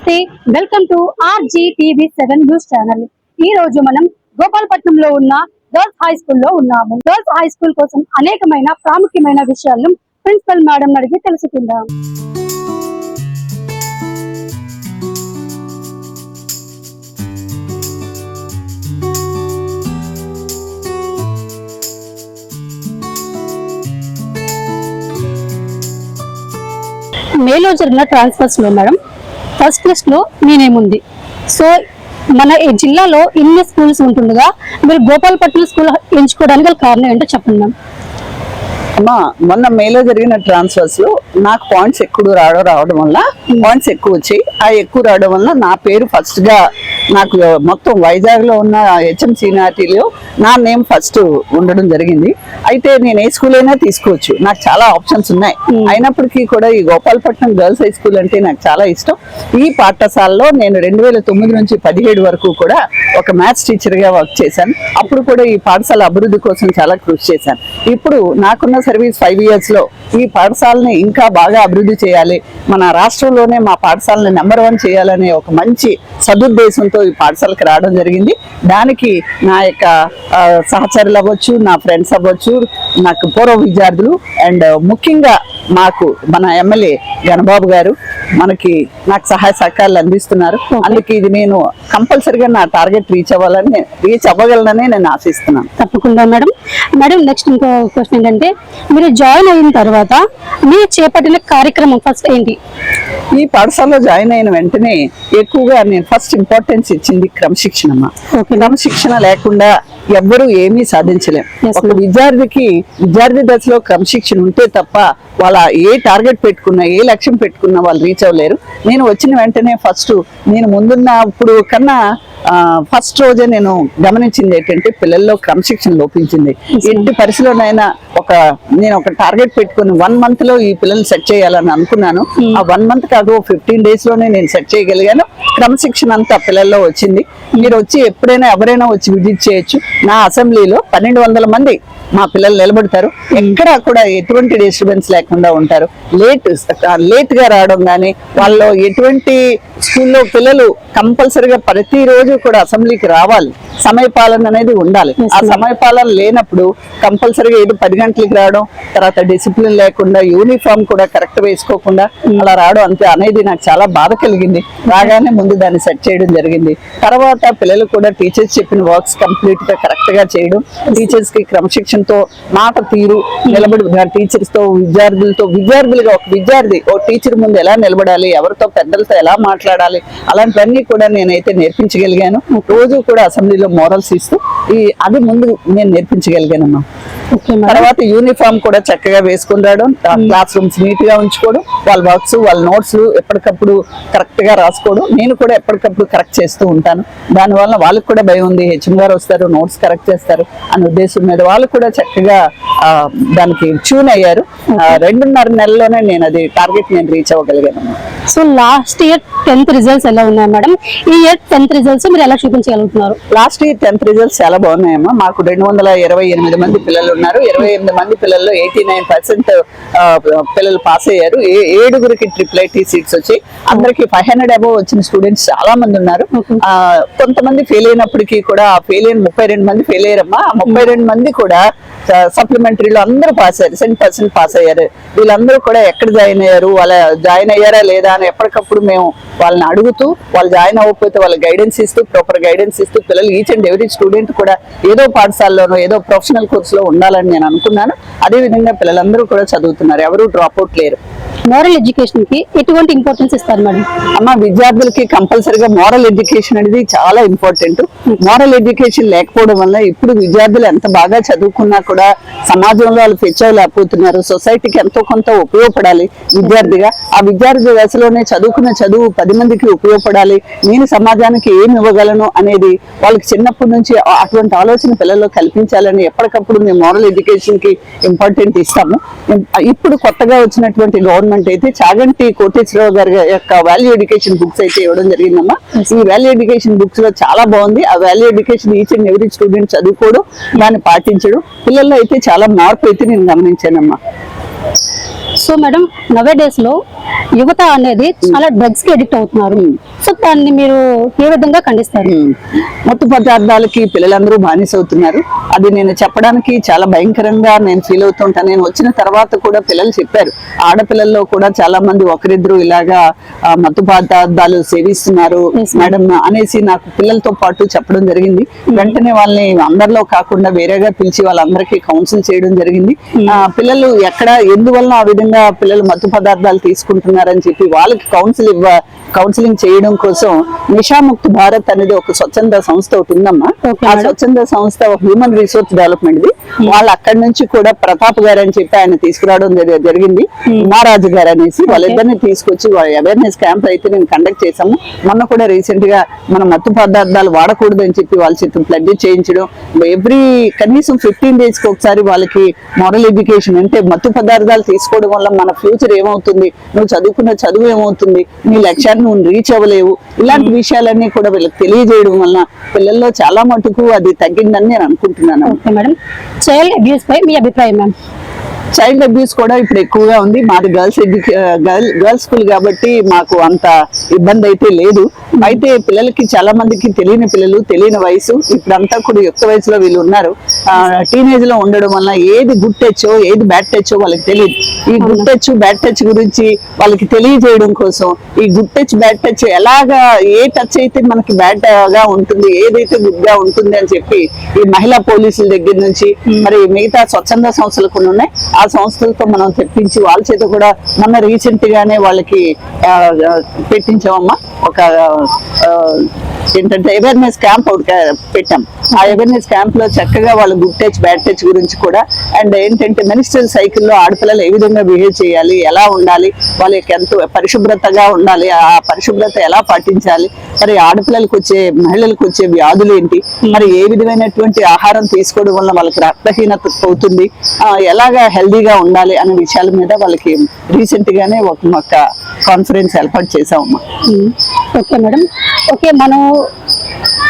నమస్తే, welcome to RGTV7 news channel. ఈ రోజు మనం గోపాలపట్నంలో ఉన్న గర్ల్స్ హై స్కూల్లో ఉన్నాము. గర్ల్స్ హై స్కూల్ కోసం అనేకమైన ప్రాముఖ్యమైన విషయాలను ప్రిన్సిపల్ మేడం అడిగి తెలుసుకుందాం. మేలో జరిగిన ట్రాన్స్ఫర్స్ లో మేడం ఫస్ట్ లిస్ట్ లో మీ నేమ్ ఉంది. సో మన ఈ జిల్లాలో ఇన్ని స్కూల్స్ ఉంటుండగా మీరు గోపాలపట్నం స్కూల్ ఎంచుకోవడానికి కారణం ఏంటో చెప్పండి మ్యామ్. అమ్మా, మొన్న మేలో జరిగిన ట్రాన్స్ఫర్స్ లో నాకు పాయింట్స్ ఎక్కువ రావడం వల్ల పాయింట్స్ ఎక్కువ వచ్చాయి. ఆ ఎక్కువ రావడం వల్ల నా పేరు ఫస్ట్ గా నాకు మొత్తం వైజాగ్ లో ఉన్న హెచ్ఎం సీనియారిటీలో నా నేమ్ ఫస్ట్ ఉండడం జరిగింది. అయితే నేను ఏ స్కూల్ అయినా తీసుకోవచ్చు, నాకు చాలా ఆప్షన్స్ ఉన్నాయి. అయినప్పటికీ కూడా ఈ గోపాలపట్నం గర్ల్స్ హై స్కూల్ అంటే నాకు చాలా ఇష్టం. ఈ పాఠశాలలో నేను 2009 నుంచి 17 వరకు కూడా ఒక మ్యాథ్స్ టీచర్ గా వర్క్ చేశాను. అప్పుడు కూడా ఈ పాఠశాల అభివృద్ధి కోసం చాలా కృషి చేశాను. ఇప్పుడు నాకున్న సర్వీస్ 5 years లో ఈ పాఠశాలని ఇంకా బాగా అభివృద్ధి చేయాలి, మన రాష్ట్రంలోనే మా పాఠశాలని నెంబర్ 1 చేయాలనే ఒక మంచి సదుద్దేశంతో ఈ పాఠశాలకు రావడం జరిగింది. దానికి నా యొక్క సహచరులు అవ్వచ్చు, నా ఫ్రెండ్స్ అవ్వచ్చు, నాకు పూర్వ విద్యార్థులు అండ్ ముఖ్యంగా మాకు మన ఎమ్మెల్యే గణబాబు గారు నాకు సహాయ సహకారాలు అందిస్తున్నారు. అందుకే ఇది నేను కంపల్సరిగా నా టార్గెట్ రీచ్ అవ్వగలనని నేను ఆశిస్తున్నాను. తప్పకుండా మేడం. మేడం నెక్స్ట్ ఇంకో క్వశ్చన్ ఏంటంటే, మీరు జాయిన్ అయిన తర్వాత మీరు చేపట్టిన కార్యక్రమం ఫస్ట్ ఏంటి? ఈ పాఠశాలలో జాయిన్ అయిన వెంటనే ఎక్కువగా నేను ఫస్ట్ ఇంపార్టెన్స్ ఇచ్చింది క్రమశిక్షణ. క్రమశిక్షణ లేకుండా ఎవ్వరూ ఏమీ సాధించలేం. ఒక విద్యార్థి దశలో క్రమశిక్షణ ఉంటే తప్ప వాళ్ళ ఏ టార్గెట్ పెట్టుకున్నా, ఏ లక్ష్యం పెట్టుకున్నా వాళ్ళు రీచ్ అవ్వలేరు. నేను వచ్చిన వెంటనే నేను ముందున్నప్పుడు కన్నా ఫస్ట్ రోజే నేను గమనించింది ఏంటంటే పిల్లల్లో క్రమశిక్షణ లోపించింది. ఎట్టి పరిస్థితిలోనైనా నేను ఒక టార్గెట్ పెట్టుకుని 1 month లో ఈ పిల్లల్ని సెట్ చేయాలని అనుకున్నాను. ఆ 1 month కాదు, 15 days లోనే నేను సెట్ చేయగలిగాను. క్రమశిక్షణ అంతా పిల్లల్లో వచ్చింది. మీరు వచ్చి ఎవరైనా వచ్చి విజిట్ చేయొచ్చు. నా అసెంబ్లీలో 1200 మంది మా పిల్లలు నిలబడతారు. ఎక్కడా కూడా ఎటువంటి డిస్టర్బెన్స్ లేకుండా ఉంటారు. లేట్ గా రావడం కానీ, వాళ్ళు ఎటువంటి స్కూల్లో పిల్లలు కంపల్సరిగా ప్రతిరోజు కూడా అసెంబ్లీకి రావాలి. సమయపాలన అనేది ఉండాలి. ఆ సమయపాలన లేనప్పుడు కంపల్సరిగా 10 గంటలకు రావడం, తర్వాత డిసిప్లిన్ లేకుండా యూనిఫామ్ కూడా కరెక్ట్ వేసుకోకుండా అలా రావడం అంతే అనేది నాకు చాలా బాధ కలిగింది. రాగానే ముందు దాన్ని సెట్ చేయడం జరిగింది. తర్వాత పిల్లలు కూడా టీచర్స్ చెప్పిన వర్క్స్ కంప్లీట్ గా కరెక్ట్ గా చేయడం, టీచర్స్ కి క్రమశిక్షణతో మాట తీరు నిలబడి టీచర్స్ తో విద్యార్థులుగా ఒక విద్యార్థి ఓ టీచర్ ముందు ఎలా నిలబడాలి, ఎవరితో పెద్దలతో ఎలా మాట్లాడాలి, అలాంటివన్నీ కూడా నేనైతే నేర్పించగలిగాను. రోజు కూడా అసెంబ్లీలో మోరల్స్ ఇస్తూ అది ముందు నేను నేర్పించగలిగానమ్మా. తర్వాత యూనిఫామ్ కూడా చక్కగా వేసుకుని రావడం, క్లాస్ రూమ్స్ నీట్ గా ఉంచుకోవడం, వాళ్ళ వర్క్స్ వాళ్ళ నోట్స్ ఎప్పటికప్పుడు కరెక్ట్ గా రాసుకోవడం, నేను కూడా ఎప్పటికప్పుడు కరెక్ట్ చేస్తూ ఉంటాను. దానివల్ల వాళ్ళకి కూడా భయం ఉంది, హెచ్ఎం గారు వస్తారు నోట్స్ కరెక్ట్ చేస్తారు అనే ఉద్దేశం మీద వాళ్ళు కూడా చక్కగా దానికి ట్యూన్ అయ్యారు. 2.5 నెలల్లోనే నేను టార్గెట్ రీచ్ అవ్వగలిగాను. So last year 10th results ఎలా ఉన్నాయి మేడం? ఈ ఇయర్ 10th రిజల్ట్స్ మీరు ఎలా చూపించగలుగుతున్నారు? లాస్ట్ ఇయర్ 10th రిజల్ట్స్ చాలా బాగున్నాయమ్మా. మాకు 228 మంది పిల్లలు ఉన్నారు. 28 మంది పిల్లల్లో 89% పిల్లలు పాస్ అయ్యారు. 7గురికి IIIT సీట్స్ వచ్చి అందరికి 500 above వచ్చిన స్టూడెంట్స్ చాలా మంది ఉన్నారు. కొంతమంది ఫెయిల్ అయినప్పటికీ కూడా 32 మంది ఫెయిల్ అయ్యారమ్మా. 32 మంది కూడా సప్లిమెంటరీలో అందరూ పాస్ అయ్యారు, 100% పాస్ అయ్యారు. వీళ్ళందరూ కూడా ఎక్కడ జాయిన్ అయ్యారు, జాయిన్ అయ్యారా లేదా అని ఎప్పటికప్పుడు మేము వాళ్ళని అడుగుతూ, వాళ్ళు జాయిన్ అవ్వకపోతే వాళ్ళ గైడెన్స్ ఇస్తూ, ప్రాపర్ గైడెన్స్ ఇస్తూ, పిల్లలు ఈచ్ అండ్ ఎవ్రీ స్టూడెంట్ కూడా ఏదో పాఠశాలలోనో ఏదో ప్రొఫెషనల్ కోర్సులో ఉండాలని నేను అనుకున్నాను. అదే విధంగా పిల్లలందరూ కూడా చదువుతున్నారు, ఎవరు డ్రాప్ అవుట్ లేరు. మోరల్ ఎడ్యుకేషన్ కి ఎటువంటి ఇంపార్టెన్స్ ఇస్తారు మేడం? అమ్మ, విద్యార్థులకి కంపల్సరిగా మోరల్ ఎడ్యుకేషన్ అనేది చాలా ఇంపార్టెంట్. మోరల్ ఎడ్యుకేషన్ లేకపోవడం వల్ల ఇప్పుడు విద్యార్థులు ఎంత బాగా చదువుకున్నా కూడా సమాజంలో వాళ్ళు పెచ్చవలేకపోతున్నారు. సొసైటీకి ఎంతో కొంత ఉపయోగపడాలి విద్యార్థిగా. ఆ విద్యార్థి దశలోనే చదువుకున్న చదువు 10 మందికి ఉపయోగపడాలి, నేను సమాజానికి ఏమి ఇవ్వగలను అనేది వాళ్ళకి చిన్నప్పటి నుంచి అటువంటి ఆలోచన పిల్లల్లో కల్పించాలని ఎప్పటికప్పుడు మేము మోరల్ ఎడ్యుకేషన్ కి ఇంపార్టెంట్ ఇస్తాము. ఇప్పుడు కొత్తగా వచ్చినటువంటి గవర్నమెంట్ అయితే చాగంటి కోటేశ్వరరావు గారి యొక్క వాల్యూ ఎడ్యుకేషన్ బుక్స్ అయితే ఇవ్వడం జరిగిందమ్మా. ఈ వాల్యూ ఎడ్యుకేషన్ బుక్స్ లో చాలా బాగుంది. ఆ value education each and every student చదువుకోవడం, దాన్ని పాటించడం, పిల్లల్లో అయితే చాలా మార్పు అయితే నేను గమనించానమ్మా. సో మేడం, నవే డేస్ లో యువత అనేది చాలా డ్రగ్స్ కి అడిక్ట్ అవుతున్నారు. సో దాన్ని మీరు ఏ విధంగా ఖండిస్తారు? మత్తు పదార్థాలకి పిల్లలందరూ బానిస అవుతున్నారు. అది నేను చెప్పడానికి చాలా భయంకరంగా నేను ఫీల్ అవుతుంటాను. నేను వచ్చిన తర్వాత కూడా పిల్లలు చెప్పారు, ఆడపిల్లల్లో కూడా చాలా మంది ఒకరిద్దరు ఇలాగా మత్తు పదార్థాలు సేవిస్తున్నారు మేడం అనేసి నాకు పిల్లలతో పాటు చెప్పడం జరిగింది. వెంటనే వాళ్ళని అందరిలో కాకుండా వేరేగా పిలిచి వాళ్ళందరికీ కౌన్సిల్ చేయడం జరిగింది. పిల్లలు ఎక్కడ ఎందువల్ల ఆ విధంగా పిల్లలు మత్తు పదార్థాలు తీసుకుంటున్నారని చెప్పి వాళ్ళకి కౌన్సిలింగ్ చేయడం కోసం నిషాముక్త్ భారత్ అనేది ఒక స్వచ్ఛంద సంస్థ ఒకటి ఉందమ్మా. ఆ స్వచ్ఛంద సంస్థ హ్యూమన్ రిసోర్స్ డెవలప్మెంట్ ది. వాళ్ళు అక్కడి నుంచి కూడా ప్రతాప్ గారు అని చెప్పి ఆయన తీసుకురావడం జరిగింది. ఉమారాజు గారు అనేసి వాళ్ళిద్దరిని తీసుకొచ్చి అవేర్నెస్ క్యాంప్ అయితే నేను కండక్ట్ చేశాము. మొన్న కూడా రీసెంట్ గా మన మత్తు పదార్థాలు వాడకూడదు అని చెప్పి వాళ్ళ చేత ప్లడ్ చేయించడం. కనీసం 15 days కి ఒకసారి వాళ్ళకి మోరల్ ఎడ్యుకేషన్, అంటే మత్తు పదార్థాలు తీసుకోవడం వల్ల మన ఫ్యూచర్ ఏమవుతుంది, నువ్వు చదువుకున్న చదువు ఏమవుతుంది, నీ లక్ష్యాన్ని నువ్వు రీచ్ అవ్వలేవు, ఇలాంటి విషయాలన్నీ కూడా వీళ్ళకి తెలియజేయడం వల్ల పిల్లల్లో చాలా మటుకు అది తగ్గిందని నేను అనుకుంటున్నాను. ఓకే మేడం, చైల్డ్ అబ్యూస్ పై మీ అభిప్రాయం మ్యామ్? చైల్డ్ అబ్యూస్ కూడా ఇప్పుడు ఎక్కువగా ఉంది. మాది గర్ల్స్ స్కూల్ కాబట్టి మాకు అంత ఇబ్బంది అయితే లేదు. అయితే పిల్లలకి చాలా మందికి తెలియని వయసు, ఇప్పుడంతా కూడా యుక్త వయసులో వీళ్ళు ఉన్నారు. టీనేజ్ లో ఉండడం వల్ల ఏది గుడ్ టచో ఏది బ్యాడ్ టచో వాళ్ళకి తెలియదు. ఈ గుడ్ టచ్ బ్యాడ్ టచ్ గురించి వాళ్ళకి తెలియజేయడం కోసం ఈ గుడ్ టచ్ బ్యాడ్ టచ్ ఎలాగా, ఏ టచ్ అయితే మనకి బ్యాడ్ గా ఉంటుంది, ఏదైతే గుడ్ గా ఉంటుంది అని చెప్పి ఈ మహిళా పోలీసుల దగ్గర నుంచి మరి మిగతా స్వచ్ఛంద సంస్థలు కొన్ని ఉన్నాయి, ఆ సంస్థలతో మనం తెప్పించి వాళ్ళ చేత కూడా మొన్న రీసెంట్ గానే వాళ్ళకి పెట్టించామమ్మా. ఒక ఏంటంటే అవేర్నెస్ క్యాంప్ ఒకటి పెట్టాం. ఆ అవేర్నెస్ క్యాంప్ లో చక్కగా వాళ్ళు గుడ్ టచ్ బ్యాడ్ టచ్ గురించి కూడా, అండ్ ఏంటంటే మెనిస్ట్రల్ సైకిల్లో ఆడపిల్లలు ఏ విధంగా బిహేవ్ చేయాలి, ఎలా ఉండాలి, వాళ్ళకి ఎంతో పరిశుభ్రతగా ఉండాలి, ఆ పరిశుభ్రత ఎలా పాటించాలి, మరి ఆడపిల్లలకు మహిళలకు వచ్చే వ్యాధులు ఏంటి, మరి ఏ విధమైనటువంటి ఆహారం తీసుకోవడం వల్ల వాళ్ళకి రక్తహీనత అవుతుంది, ఎలాగా హెల్దీగా ఉండాలి అనే విషయాల మీద వాళ్ళకి రీసెంట్ గానే ఒక కాన్ఫరెన్స్ ఏర్పాటు చేసామమ్మా. ఓకే మేడం, ఓకే మనం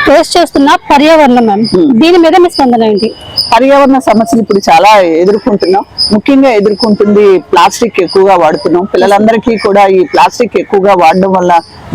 ఫేస్ చేస్తున్న పర్యావరణం మ్యామ్, దీని మీద మీ స్పందన ఏంటి? పర్యావరణ సమస్యలు ఇప్పుడు చాలా ఎదుర్కొంటున్నాం. ముఖ్యంగా ఎదుర్కొంటుంది ప్లాస్టిక్ ఎక్కువగా వాడుతున్నాం. పిల్లలందరికీ కూడా ఈ ప్లాస్టిక్ ఎక్కువగా వాడడం వల్ల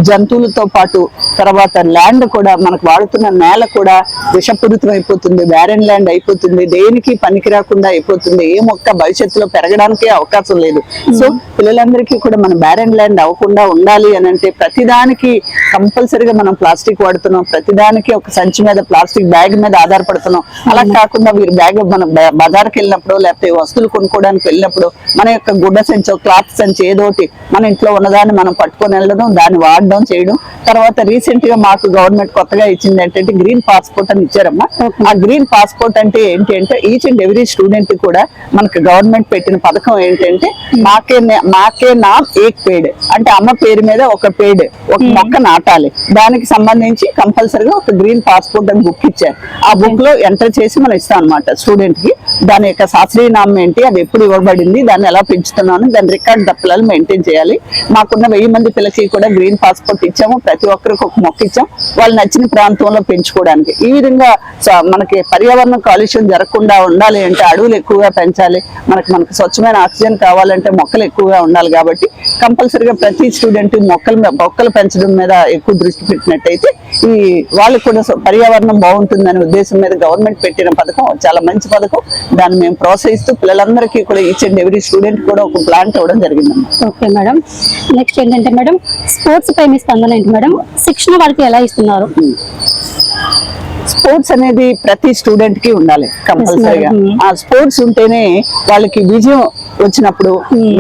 జంతువులతో పాటు తర్వాత ల్యాండ్ కూడా, మనకు వాడుతున్న నేల కూడా విషపూరితం అయిపోతుంది, బ్యారెన్ ల్యాండ్ అయిపోతుంది, దేనికి పనికి రాకుండా అయిపోతుంది, ఏ మొక్క భవిష్యత్తులో పెరగడానికి అవకాశం లేదు. సో పిల్లలందరికీ కూడా మన బ్యారెన్ ల్యాండ్ అవ్వకుండా ఉండాలి అని అంటే ప్రతిదానికి కంపల్సరీగా మనం ప్లాస్టిక్ వాడుతున్నాం, ప్రతిదానికి ఒక సంచి మీద ప్లాస్టిక్ బ్యాగ్ మీద ఆధారపడుతున్నాం. అలా కాకుండా మీరు బ్యాగ్ మన బజార్కి వెళ్ళినప్పుడు లేకపోతే వస్తువులు కొనుక్కోవడానికి వెళ్ళినప్పుడు మన యొక్క గుడ్డ సంచో క్లాత్ సంచి ఏదోటి మన ఇంట్లో ఉన్నదాన్ని మనం పట్టుకొని వెళ్ళడం, దాన్ని వాడడం చేయడం. తర్వాత రీసెంట్ గా మాకు గవర్నమెంట్ కొత్తగా ఇచ్చింది ఏంటంటే గ్రీన్ పాస్పోర్ట్ అని ఇచ్చారమ్మా. ఆ గ్రీన్ పాస్పోర్ట్ అంటే ఏంటి అంటే ఈచ్ అండ్ ఎవ్రీ స్టూడెంట్ కూడా మనకు గవర్నమెంట్ పెట్టిన పథకం ఏంటంటే మాకే నామ్ ఏక్ పేడ్, అంటే అమ్మ పేరు మీద ఒక పేడ్, ఒక మొక్క నాటాలి. దానికి సంబంధించి కంపల్సరీగా ఒక గ్రీన్ పాస్పోర్ట్ అని బుక్ ఇచ్చారు. ఆ బుక్ లో ఎంటర్ చేసి మనం ఇస్తాం అనమాట స్టూడెంట్ కి. దాని యొక్క శాస్త్రీయ నామం ఏంటి, అది ఎప్పుడు ఇవ్వబడింది, దాన్ని ఎలా పెంచుతున్నాను, దాని రికార్డ్ పిల్లలు మెయింటైన్ చేయాలి. మాకున్న 1000 మంది పిల్లలకి కూడా గ్రీన్ పాస్పోర్ట్ ఇచ్చాము. ప్రతి ఒక్కరికి ఒక మొక్క ఇచ్చాం, వాళ్ళు నచ్చిన ప్రాంతంలో పెంచుకోవడానికి. ఈ విధంగా మనకి పర్యావరణ కాలుష్యం జరగకుండా ఉండాలి అంటే అడవులు ఎక్కువగా పెంచాలి, మనకు స్వచ్ఛమైన ఆక్సిజన్ కావాలంటే మొక్కలు ఎక్కువగా ఉండాలి. కాబట్టి కంపల్సరీగా ప్రతి స్టూడెంట్ మొక్కలు పెంచడం మీద ఎక్కువ దృష్టి పెట్టినట్టయితే ఈ వాళ్ళు కూడా పర్యావరణం బాగుంటుందనే ఉద్దేశం మీద గవర్నమెంట్ పెట్టిన పథకం చాలా మంచి పథకం. దాన్ని మేము ప్రోత్సహిస్తూ పిల్లలందరికీ కూడా ఈచ్ అండ్ ఎవ్రీ స్టూడెంట్ కూడా ఒక ప్లాంట్ ఇవ్వడం జరిగిందమ్మా. ఓకే మేడం, నెక్స్ట్ ఏంటంటే మేడం స్పోర్ట్స్ పై మీ స్పందన ఏంటి మేడం? శిక్షణ వాళ్ళకి ఎలా ఇస్తున్నారు? స్పోర్ట్స్ అనేది ప్రతి స్టూడెంట్ కి ఉండాలి కంపల్సరీగా. ఆ స్పోర్ట్స్ ఉంటేనే వాళ్ళకి విజయం వచ్చినప్పుడు